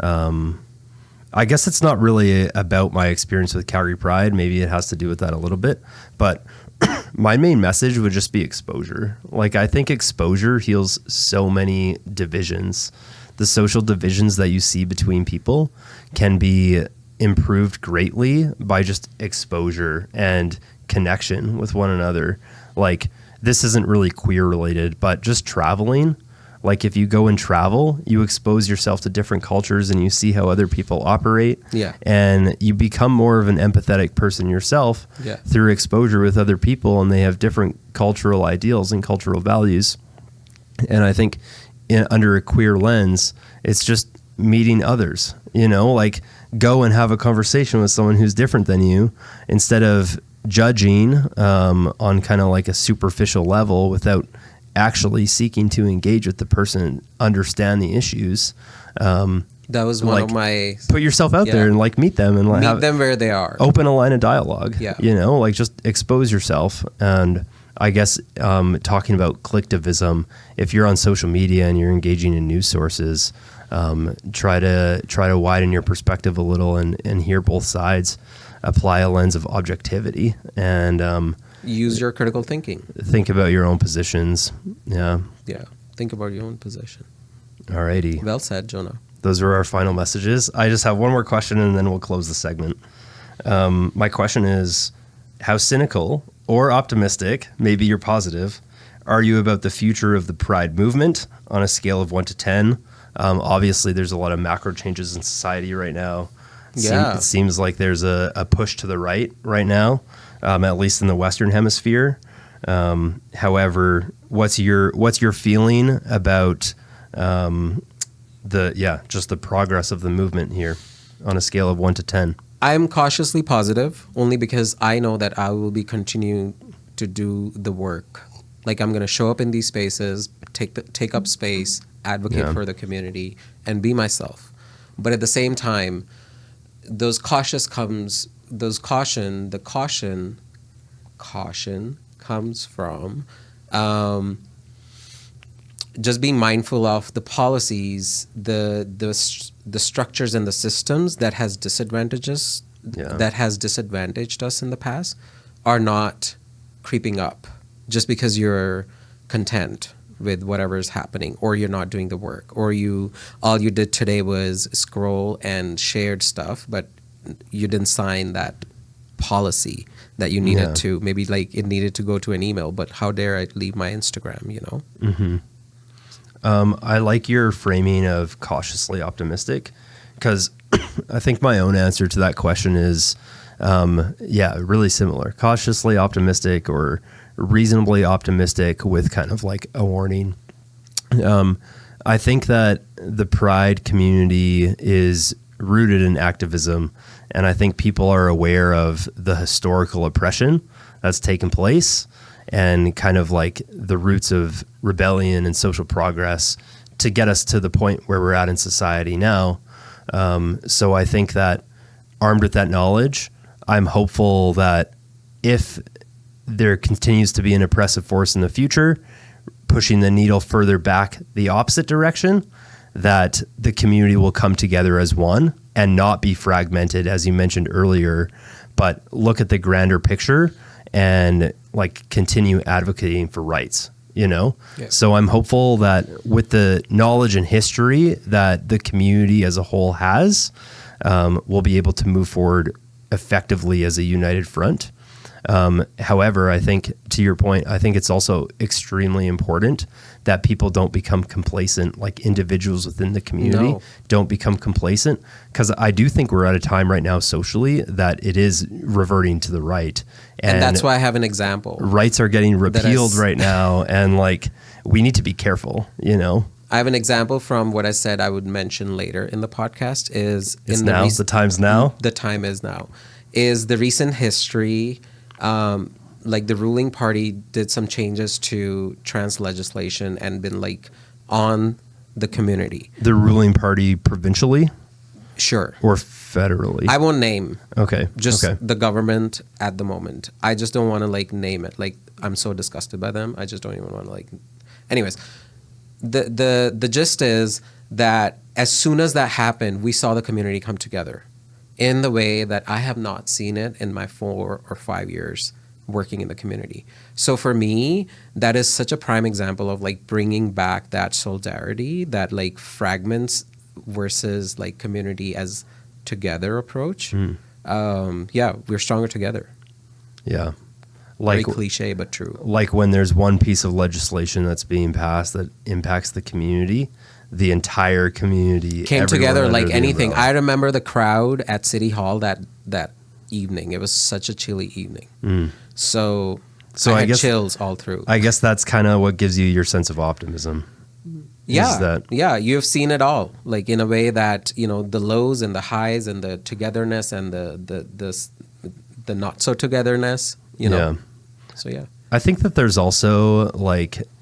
B: I guess it's not really about my experience with Calgary Pride. Maybe it has to do with that a little bit, but my main message would just be exposure. Like, I think exposure heals so many divisions. The social divisions that you see between people can be improved greatly by just exposure and connection with one another. Like, this isn't really queer related, but just traveling. Like, if you go and travel, you expose yourself to different cultures and you see how other people operate.
A: Yeah.
B: And you become more of an empathetic person yourself through exposure with other people, and they have different cultural ideals and cultural values. And I think under a queer lens, it's just meeting others, like, go and have a conversation with someone who's different than you instead of judging on kind of like a superficial level without actually seeking to engage with the person, understand the issues.
A: That was one of my...
B: Put yourself out there and like meet them and
A: meet them where they are.
B: Open a line of dialogue.
A: Yeah.
B: Like, just expose yourself. And I guess talking about collectivism, if you're on social media and you're engaging in news sources, try to widen your perspective a little and hear both sides. Apply a lens of objectivity and
A: use your critical thinking.
B: Think about your own positions. Yeah.
A: Think about your own position.
B: Alrighty.
A: Well said, Jonah.
B: Those were our final messages. I just have one more question and then we'll close the segment. My question is, how cynical or optimistic, maybe you're positive, are you about the future of the Pride movement on a scale of 1 to 10? Obviously, there's a lot of macro changes in society right now. It seems like there's a push to the right now, at least in the Western Hemisphere. However, what's your feeling about just the progress of the movement here on a scale of 1 to 10?
A: I'm cautiously positive, only because I know that I will be continuing to do the work. Like, I'm going to show up in these spaces, take up space, advocate for the community, and be myself. But at the same time, the caution comes from just being mindful of the policies, the structures and the systems that has disadvantaged us in the past are not creeping up just because you're content with whatever is happening, or you're not doing the work, or all you did today was scroll and shared stuff, but you didn't sign that policy that you needed to. Maybe like it needed to go to an email, but how dare I leave my Instagram,
B: Mm-hmm. I like your framing of cautiously optimistic, because I think my own answer to that question is, really similar. Cautiously optimistic or reasonably optimistic with kind of like a warning. I think that the Pride community is rooted in activism, and I think people are aware of the historical oppression that's taken place and kind of like the roots of rebellion and social progress to get us to the point where we're at in society now. So I think that armed with that knowledge, I'm hopeful that if there continues to be an oppressive force in the future, pushing the needle further back the opposite direction, that the community will come together as one and not be fragmented, as you mentioned earlier, but look at the grander picture and like continue advocating for rights, So I'm hopeful that with the knowledge and history that the community as a whole has, we'll be able to move forward effectively as a united front. However, I think, to your point, I think it's also extremely important that people don't become complacent, like individuals within the community don't become complacent, because I do think we're at a time right now socially that it is reverting to the right.
A: And that's why I have an example.
B: Rights are getting repealed right now, and like we need to be careful,
A: I have an example from what I said I would mention later in the podcast is...
B: The time's now?
A: The time is now. Is the recent history... like the ruling party did some changes to trans legislation and been like on the community.
B: The ruling party provincially?
A: Sure.
B: Or federally?
A: I won't name.
B: Okay.
A: Just the government at the moment. I just don't want to like name it. Like I'm so disgusted by them. I just don't even want to like... Anyways, the gist is that as soon as that happened, we saw the community come together in the way that I have not seen it in my 4 or 5 years working in the community. So for me, that is such a prime example of like bringing back that solidarity, that like fragments versus like community as together approach. Yeah, we're stronger together.
B: Yeah.
A: Very
B: Like
A: cliche, but true.
B: like when there's one piece of legislation that's being passed that impacts the community, the entire community
A: Came
B: everyone
A: together
B: under
A: like
B: the
A: anything.
B: umbrella.
A: I remember the crowd at City Hall that evening. It was such a chilly evening. So
B: So
A: I
B: I
A: had
B: guess-
A: chills all through.
B: I guess that's kind of what gives you your sense of optimism.
A: Yeah,
B: is that-
A: yeah, you've seen it all. Like in a way that the lows and the highs and the togetherness and the not so togetherness.
B: Yeah.
A: So yeah,
B: I think that there's also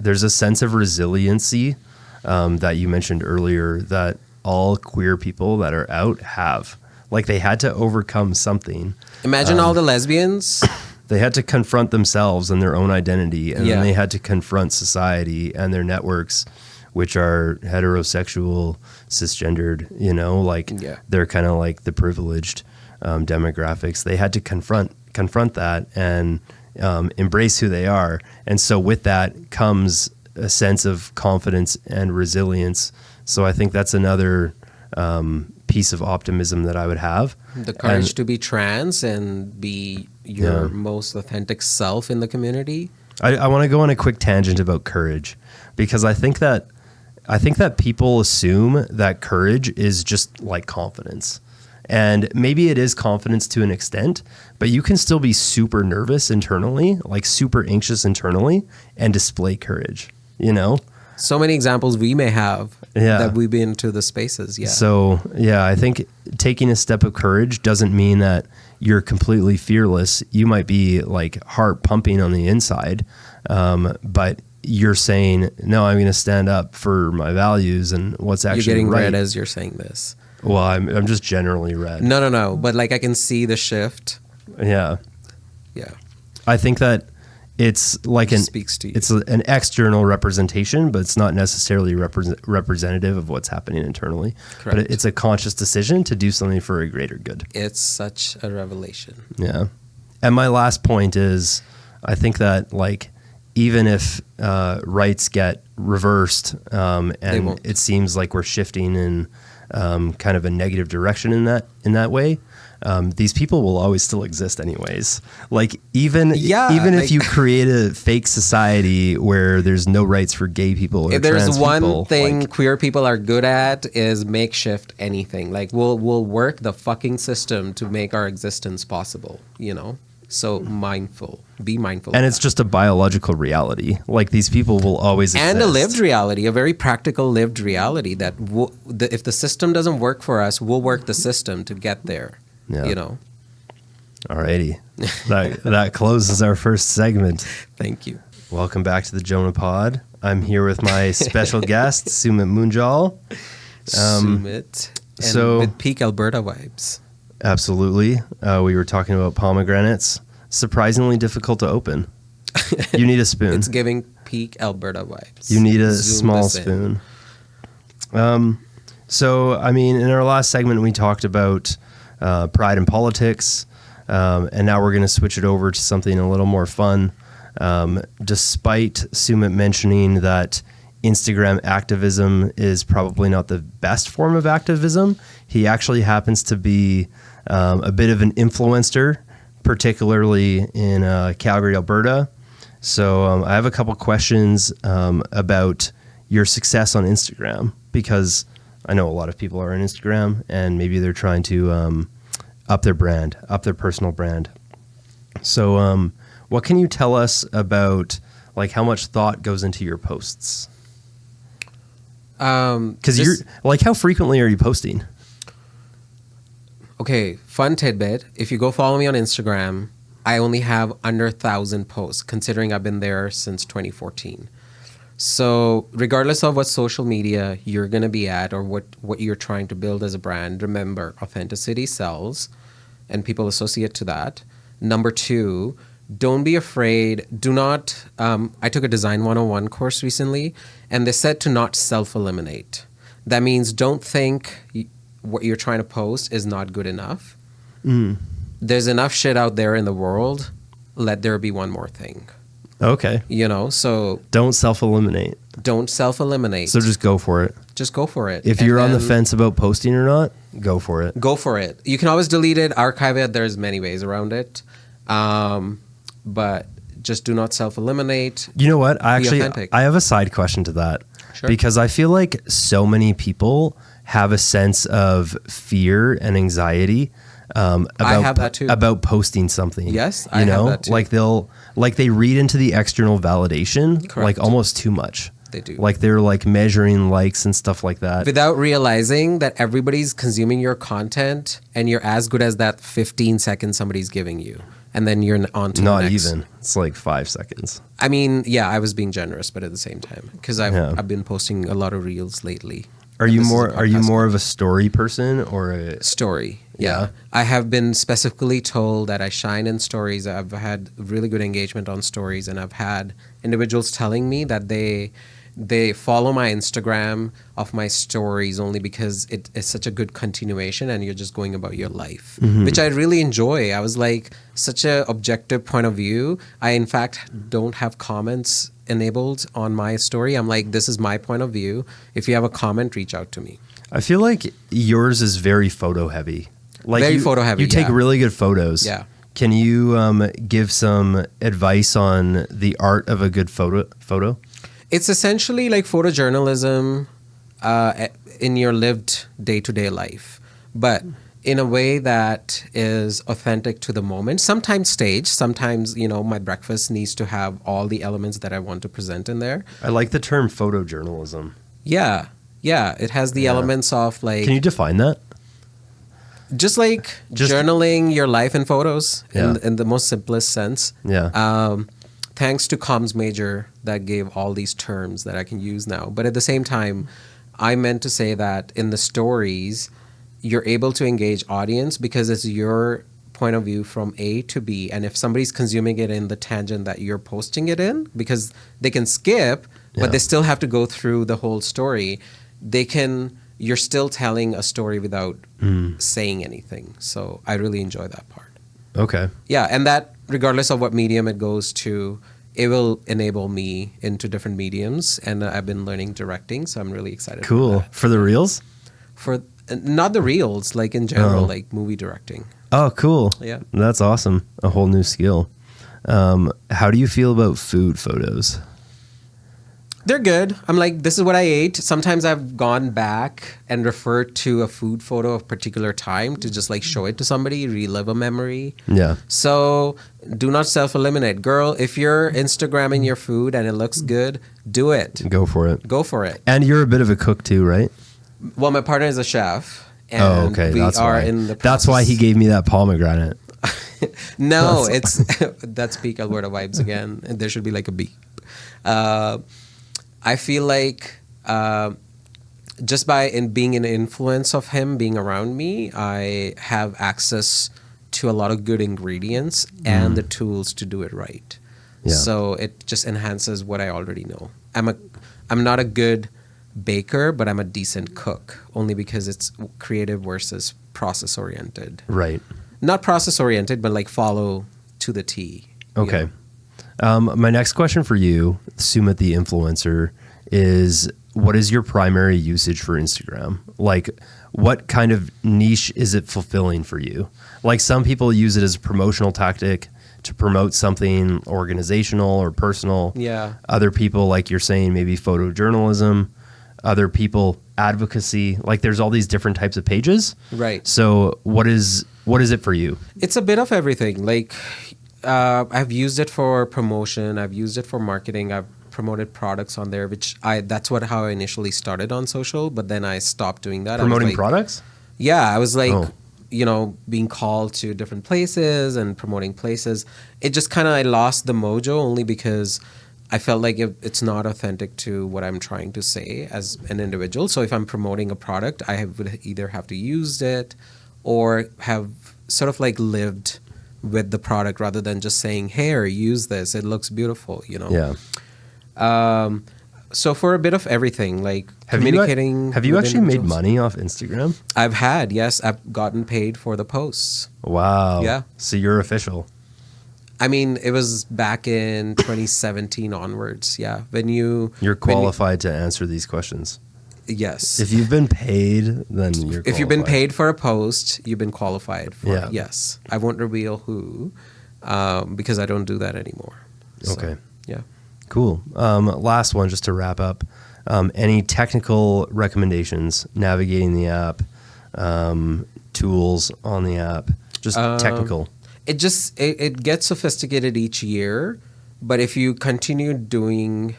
B: there's a sense of resiliency that you mentioned earlier that all queer people that are out have. Like they had to overcome something.
A: imagine all the lesbians.
B: They had to confront themselves and their own identity, and
A: Yeah.
B: then they had to confront society and their networks, which are heterosexual, cisgendered.
A: Yeah.
B: They're kind of like the privileged demographics. They had to confront that and embrace who they are. And so with that comes a sense of confidence and resilience. So I think that's another piece of optimism that I would have.
A: The courage
B: And
A: to be trans and be your most authentic self in the community.
B: I want to go on a quick tangent about courage, because I think that people assume that courage is just like confidence. And maybe it is confidence to an extent, but you can still be super nervous internally, like super anxious internally, and display courage,
A: So many examples we may have
B: Yeah.
A: that we've been to the spaces. Yeah.
B: So, yeah, I think taking a step of courage doesn't mean that you're completely fearless. You might be like heart pumping on the inside, but you're saying, no, I'm going to stand up for my values and what's actually
A: You're getting
B: right.
A: red as you're saying this.
B: Well, I'm just generally red.
A: No. But like I can see the shift.
B: Yeah.
A: Yeah.
B: I think that it's like
A: It speaks to you.
B: it's an external representation, but it's not necessarily representative of what's happening internally.
A: Correct.
B: But it's a conscious decision to do something for a greater good.
A: It's such a revelation.
B: Yeah. And my last point is, I think that like even if rights get reversed and
A: won't.
B: it seems like we're shifting in kind of a negative direction in that way, these people will always still exist anyways. Like even if you create a fake society where there's no rights for gay people or
A: If there's
B: trans
A: one
B: people,
A: thing
B: like,
A: queer people are good at is makeshift anything. Like we'll work the fucking system to make our existence possible, So be mindful.
B: and
A: of
B: it's
A: that.
B: just a biological reality. Like these people will always exist.
A: And a lived reality, a very practical lived reality that if the system doesn't work for us, we'll work the system to get there.
B: Yeah. Alrighty. That closes our first segment.
A: Thank you.
B: Welcome back to the Jonah Pod. I'm here with my special guest, Sumit Munjal.
A: Sumit. And
B: so-
A: with peak Alberta vibes.
B: Absolutely. We were talking about pomegranates. Surprisingly difficult to open. You need a spoon.
A: It's giving peak Alberta vibes.
B: You need a
A: Zoom
B: small
A: this in.
B: spoon. So, I mean, in our last segment, we talked about pride and politics, and now we're going to switch it over to something a little more fun. Despite Sumit mentioning that Instagram activism is probably not the best form of activism, he actually happens to be a bit of an influencer, particularly in Calgary, Alberta. So I have a couple questions about your success on Instagram, because I know a lot of people are on Instagram and maybe they're trying to up their brand, up their personal brand. So what can you tell us about like how much thought goes into your posts? Because you're like, how frequently are you posting?
A: Okay, fun tidbit. If you go follow me on Instagram, I only have under 1,000 posts, considering I've been there since 2014. So regardless of what social media you're going to be at or what you're trying to build as a brand, remember, authenticity sells and people associate to that. Number two, don't be afraid. Do not. I took a Design 101 course recently, and they said to not self-eliminate. That means don't think what you're trying to post is not good enough. There's enough shit out there in the world. Let there be one more thing.
B: Okay.
A: So
B: don't self-eliminate.
A: Don't self-eliminate.
B: So just go for it.
A: Just go for it.
B: If you're on the fence about posting or not, go for it.
A: Go for it. You can always delete it, archive it. There's many ways around it. But just do not self-eliminate.
B: You know what? I have a side question to that.
A: Sure.
B: Because I feel like so many people have a sense of fear and anxiety
A: I have that too.
B: about posting something.
A: Yes, I have that too.
B: Like they read into the external validation.
A: Correct.
B: Like almost too much.
A: They do.
B: Like they're like measuring likes and stuff like that.
A: Without realizing that everybody's consuming your content and you're as good as that 15 seconds somebody's giving you. And then you're on to
B: Not
A: the next.
B: even. It's like 5 seconds.
A: I mean, yeah, I was being generous, but at the same time, because I've been posting a lot of reels lately.
B: Are you more of a story person or a
A: story?
B: Yeah.
A: I have been specifically told that I shine in stories. I've had really good engagement on stories, and I've had individuals telling me that they follow my Instagram of my stories only because it is such a good continuation and you're just going about your life, which I really enjoy. I was like, such a objective point of view. I, in fact, don't have comments enabled on my story. I'm like, this is my point of view. If you have a comment, reach out to me.
B: I feel like yours is very photo heavy. Like
A: Very photo heavy,
B: You take
A: yeah.
B: really good photos.
A: Yeah.
B: Can you give some advice on the art of a good photo?
A: It's essentially like photojournalism in your lived day-to-day life, but in a way that is authentic to the moment. Sometimes staged. Sometimes, my breakfast needs to have all the elements that I want to present in there.
B: I like the term photojournalism.
A: Yeah. It has the elements of like...
B: Can you define that?
A: Just journaling your life in photos in the most simplest sense.
B: Yeah.
A: Thanks to Comms Major that gave all these terms that I can use now. But at the same time, I meant to say that in the stories, you're able to engage audience because it's your point of view from A to B. And if somebody's consuming it in the tangent that you're posting it in, because they can skip, but they still have to go through the whole story, you're still telling a story without saying anything. So I really enjoy that part.
B: Okay.
A: Yeah, and that, regardless of what medium it goes to, it will enable me into different mediums. And I've been learning directing, so I'm really excited.
B: Cool.
A: About that.
B: For the reels?
A: For not the reels, like in general, like movie directing.
B: Oh, cool.
A: Yeah.
B: That's awesome. A whole new skill. How do you feel about food photos?
A: They're good. I'm like, this is what I ate. Sometimes I've gone back and referred to a food photo of a particular time to just like show it to somebody, relive a memory.
B: Yeah.
A: So do not self-eliminate. Girl, if you're Instagramming your food and it looks good, do it.
B: Go for it.
A: Go for it.
B: And you're a bit of a cook too, right?
A: Well, my partner is a chef. And we are in the process.
B: That's why he gave me that pomegranate.
A: No, that's peak Alberta vibes again. There should be like a beep. I feel like just by being an influence of him being around me, I have access to a lot of good ingredients and the tools to do it right.
B: Yeah.
A: So it just enhances what I already know. I'm not a good baker, but I'm a decent cook, only because it's creative versus process oriented.
B: Right.
A: Not process oriented, but like follow to the T.
B: Okay. My next question for you, Sumit the influencer, is what is your primary usage for Instagram? Like, what kind of niche is it fulfilling for you? Like, some people use it as a promotional tactic to promote something organizational or personal.
A: Yeah.
B: Other people, like you're saying, maybe photojournalism. Other people, advocacy. Like, there's all these different types of pages.
A: Right.
B: So what is it for you?
A: It's a bit of everything. Like, I've used it for promotion. I've used it for marketing. I've promoted products on there, that's how I initially started on social, but then I stopped doing that.
B: Promoting products?
A: Yeah, I was like, being called to different places and promoting places. It just I lost the mojo only because I felt like it's not authentic to what I'm trying to say as an individual. So if I'm promoting a product, would either have to use it or have sort of like lived with the product rather than just saying, here, use this, it looks beautiful, you know.
B: Yeah.
A: So for a bit of everything, like
B: Have
A: communicating.
B: you
A: with
B: actually made
A: individuals.
B: money off Instagram?
A: I've had, yes, I've gotten paid for the posts.
B: Wow.
A: Yeah.
B: So you're official.
A: I mean, it was back in 2017 onwards. Yeah.
B: You're qualified to answer these questions.
A: Yes.
B: If you've been paid, then you're qualified.
A: If you've been paid for a post, you've been qualified for
B: Yeah.
A: it. Yes. I won't reveal who, because I don't do that anymore. So,
B: Okay.
A: Yeah.
B: Cool. Last one, just to wrap up. Any technical recommendations navigating the app, tools on the app, just technical?
A: It gets sophisticated each year, but if you continue to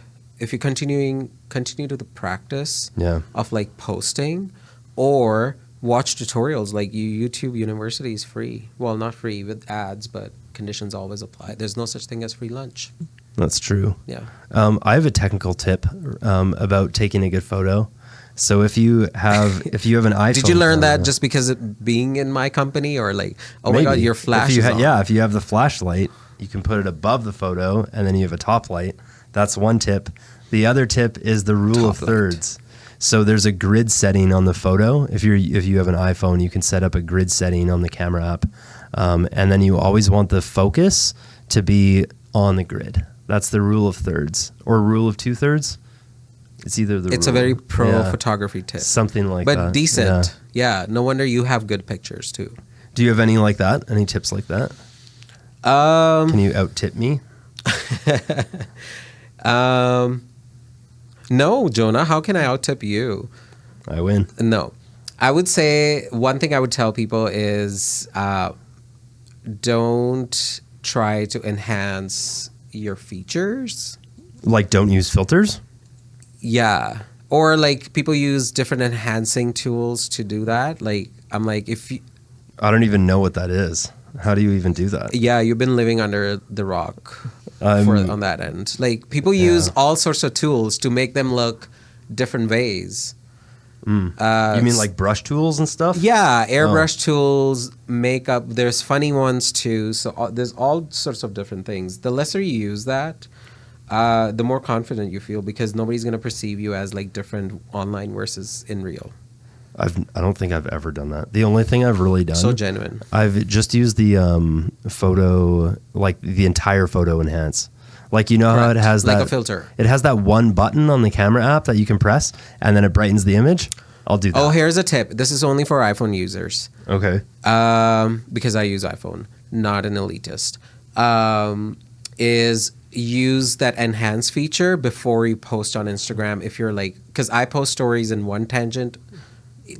A: the practice
B: Yeah.
A: of like posting or watch tutorials, like YouTube University is free. Well, not free with ads, but conditions always apply. There's no such thing as free lunch.
B: That's true.
A: Yeah.
B: I have a technical tip about taking a good photo. So if you have an iPhone,
A: Did you learn that
B: camera-
A: just because of being in my company, or like, oh
B: Maybe.
A: my God, your flash
B: If you
A: is on?
B: Yeah, if you have the flashlight, you can put it above the photo, and then you have a top light. That's one tip. The other tip is the rule of
A: Top light.
B: thirds. So there's a grid setting on the photo. If you have an iPhone, you can set up a grid setting on the camera app, and then you always want the focus to be on the grid. That's the rule of thirds or rule of 2/3. It's either the.
A: It's a
B: rule.
A: very pro
B: Yeah.
A: photography tip.
B: Something like
A: But
B: that.
A: decent.
B: Yeah.
A: Yeah. No wonder you have good pictures too.
B: Do you have any like that? Any tips like that? Can you out tip me?
A: No, Jonah, how can I out tip you?
B: I win.
A: No. I would say one thing I would tell people is don't try to enhance your features.
B: Like, don't use filters?
A: Yeah. Or like people use different enhancing tools to do that. Like, I'm like,
B: I don't even know what that is. How do you even do that?
A: yeah, you've been living under the rock on that end. Like people use all sorts of tools to make them look different ways.
B: You mean like brush tools and stuff?
A: Yeah, airbrush tools, makeup. There's funny ones too. So there's all sorts of different things. The lesser you use that, the more confident you feel, because nobody's going to perceive you as like different online versus in real.
B: I don't think I've ever done that. The only thing I've really done,
A: So genuine.
B: I've just used the photo, like the entire photo enhance. Like, you know how it
A: Correct.
B: has
A: Like
B: that
A: a filter.
B: It has that one button on the camera app that you can press, and then it brightens the image. I'll do that.
A: Oh, here's a tip. This is only for iPhone users.
B: Okay.
A: Because I use iPhone, not an elitist. Is use that enhance feature before you post on Instagram. If you're like, because I post stories in one tangent.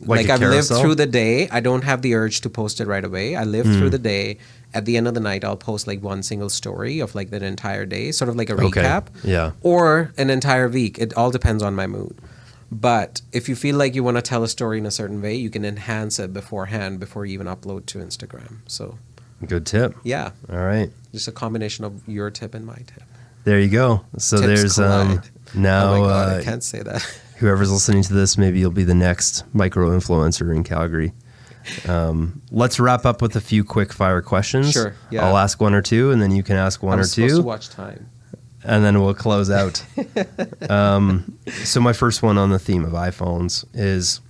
A: Like
B: a
A: I've lived
B: carousel?
A: through the day. I don't have the urge to post it right away. I live through the day. At the end of the night, I'll post like one single story of like that entire day, sort of like a
B: Okay.
A: recap.
B: Yeah.
A: Or an entire week. It all depends on my mood. But if you feel like you want to tell a story in a certain way, you can enhance it beforehand before you even upload to Instagram. So,
B: Good tip.
A: yeah,
B: All right.
A: just a combination of your tip and my tip.
B: There you go. So
A: Tips
B: there's
A: collide.
B: now
A: Oh my God, I can't say that.
B: whoever's listening to this, maybe you'll be the next micro influencer in Calgary. Let's wrap up with a few quick fire questions.
A: Sure, yeah.
B: I'll ask one or two, and then you can ask one
A: I'm
B: or
A: supposed
B: two,
A: to watch time.
B: and then we'll close out. So my first one on the theme of iPhones is,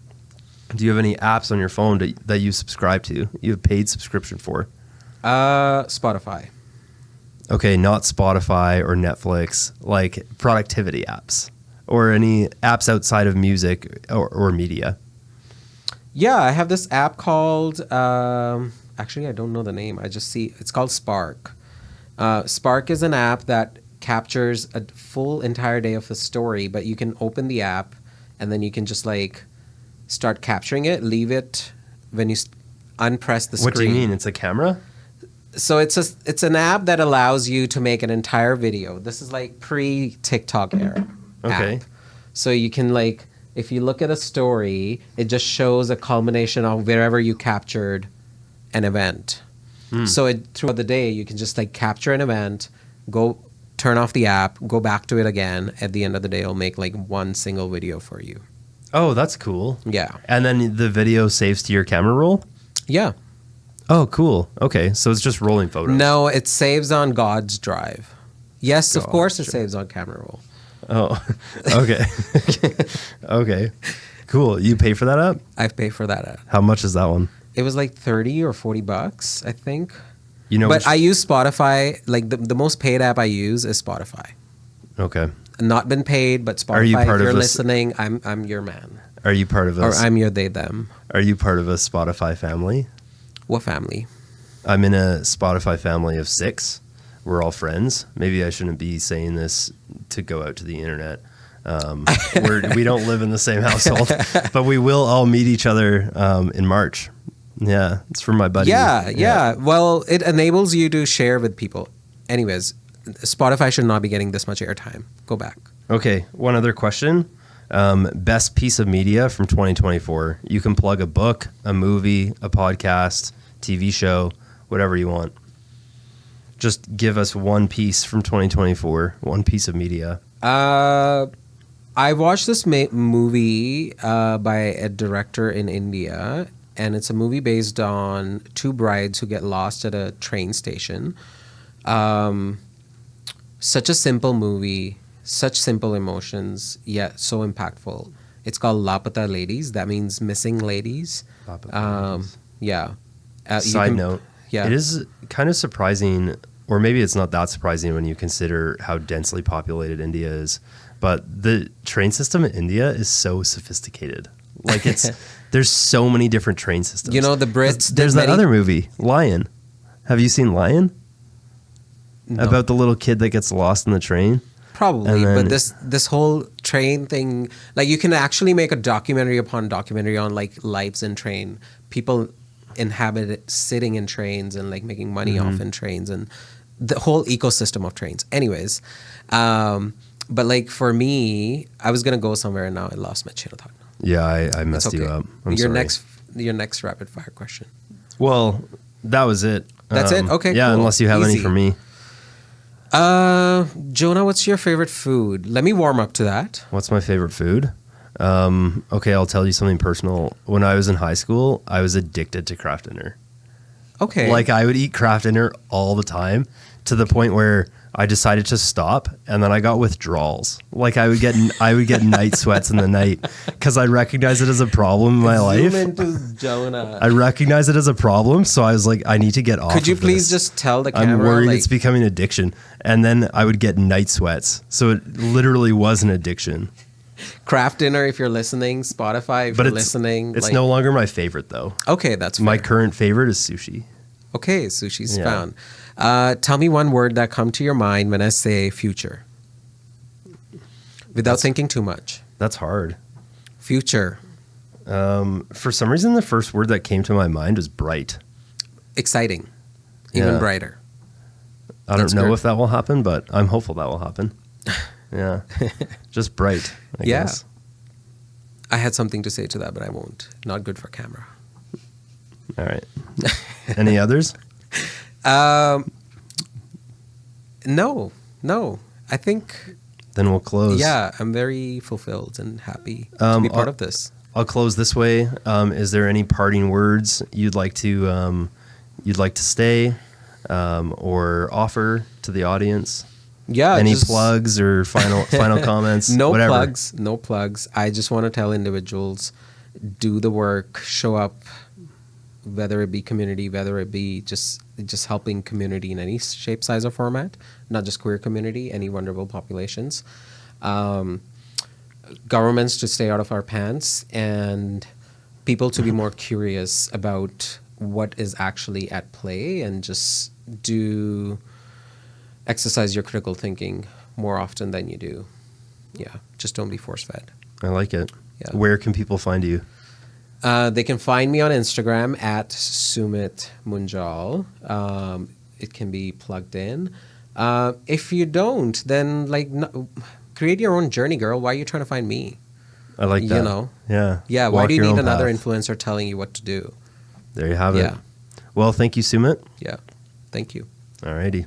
B: do you have any apps on your phone that you subscribe to? You have paid subscription for?
A: Spotify.
B: Okay, not Spotify or Netflix, like productivity apps or any apps outside of music or media.
A: Yeah, I have this app called, actually, I don't know the name. I just see, it's called Spark. Spark is an app that captures a full entire day of the story, but you can open the app and then you can just like start capturing it, leave it when you unpress the screen.
B: What do you mean? It's a camera?
A: So it's an app that allows you to make an entire video. This is like pre-TikTok era
B: Okay.
A: app. So you can like, if you look at a story, it just shows a culmination of wherever you captured an event. So throughout the day, you can just like capture an event, go turn off the app, go back to it again. At the end of the day, it'll make like one single video for you.
B: Oh, that's cool.
A: Yeah.
B: And then the video saves to your camera roll?
A: Yeah.
B: Oh, cool. Okay, so it's just rolling photos.
A: No, it saves on God's drive. Yes, of
B: God's
A: course it
B: drive.
A: saves on camera roll.
B: Oh, okay. Okay, cool. You pay for that app?
A: I pay for that ad.
B: How much is that one?
A: It was like 30 or 40 bucks, I think.
B: You know,
A: But I use Spotify. Like the most paid app I use is Spotify.
B: Okay.
A: Not been paid, but Spotify.
B: Are you part
A: if you're
B: of a
A: listening, I'm your man.
B: Are you part of
A: Or
B: a
A: I'm your they them.
B: Are you part of a Spotify family?
A: What family?
B: I'm in a Spotify family of 6. We're all friends. Maybe I shouldn't be saying this to go out to the internet. We don't live in the same household, but we will all meet each other in March. Yeah, it's from my buddy.
A: Yeah. Well, it enables you to share with people. Anyways, Spotify should not be getting this much airtime. Go back.
B: Okay, one other question. Best piece of media from 2024. You can plug a book, a movie, a podcast, TV show, whatever you want. Just give us one piece from 2024, one piece of media.
A: I watched this movie by a director in India, and it's a movie based on 2 brides who get lost at a train station. Such a simple movie, such simple emotions, yet so impactful. It's called Lapata Ladies. That means missing ladies. Yeah.
B: Side note,
A: Yeah.
B: it is kind of surprising, or maybe it's not that surprising when you consider how densely populated India is, but the train system in India is so sophisticated. Like there's so many different train systems.
A: You know, the Brits...
B: There's that other movie, Lion. Have you seen Lion?
A: No.
B: About the little kid that gets lost in the train?
A: Probably,
B: And then-
A: but this whole train thing, like you can actually make a documentary upon documentary on like lives in train. People inhabit it, sitting in trains and like making money off in trains and the whole ecosystem of trains. Anyways, but like for me, I was gonna go somewhere and now I lost my chain of thought.
B: Yeah, I
A: It's
B: messed you
A: okay.
B: up. I'm sorry.
A: Your next rapid fire question.
B: Well, that was it.
A: That's it? Okay,
B: Yeah,
A: cool.
B: unless you have any
A: Easy.
B: for me.
A: Jonah, what's your favorite food? Let me warm up to that.
B: What's my favorite food? Okay, I'll tell you something personal. When I was in high school, I was addicted to Kraft Dinner.
A: Okay.
B: Like I would eat Kraft Dinner all the time to the point where I decided to stop, and then I got withdrawals. Like I would get night sweats in the night because I recognized it as a problem in my life.
A: Zoom into Jonah.
B: I recognized it as a problem, so I was like, I need to get off.
A: Could you
B: of
A: please
B: this.
A: just tell the camera?
B: I'm worried
A: like,
B: it's becoming addiction. And then I would get night sweats. So it literally was an addiction.
A: Kraft Dinner, if you're listening, Spotify, if
B: But
A: you're
B: it's
A: listening.
B: It's
A: like,
B: no longer my favorite though.
A: Okay, that's fair.
B: My current favorite is sushi.
A: Okay, sushi's
B: Yeah.
A: found. Tell me one word that come to your mind when I say future. Without thinking too much.
B: That's hard.
A: Future.
B: For some reason, the first word that came to my mind was bright.
A: Exciting. Even
B: Yeah.
A: brighter.
B: I
A: That's
B: don't know
A: good.
B: if that will happen, but I'm hopeful that will happen. Yeah. Just bright, I
A: Yeah.
B: guess.
A: I had something to say to that, but I won't. Not good for camera.
B: All right. Any others?
A: No. I think,
B: Then we'll close.
A: yeah, I'm very fulfilled and happy to be part of this.
B: I'll close this way. Is there any parting words you'd like to say or offer to the audience?
A: Yeah.
B: Any
A: just-
B: plugs or final comments?
A: No
B: Whatever.
A: plugs. No plugs. I just want to tell individuals, do the work, show up, whether it be community, whether it be just helping community in any shape, size, or format, not just queer community, any vulnerable populations. Governments to stay out of our pants and people to be more curious about what is actually at play and just exercise your critical thinking more often than you do. Yeah, just don't be force-fed.
B: I like it.
A: Yeah.
B: Where can people find you?
A: They can find me on Instagram at Sumit Munjal. It can be plugged in. If you don't, then create your own journey, girl. Why are you trying to find me?
B: I like that.
A: You know?
B: Yeah.
A: Yeah, why
B: Walk
A: do you
B: your
A: need
B: own
A: another
B: path.
A: influencer telling you what to do?
B: There you have it.
A: Yeah.
B: Well, thank you, Sumit.
A: Yeah. Thank you.
B: All righty.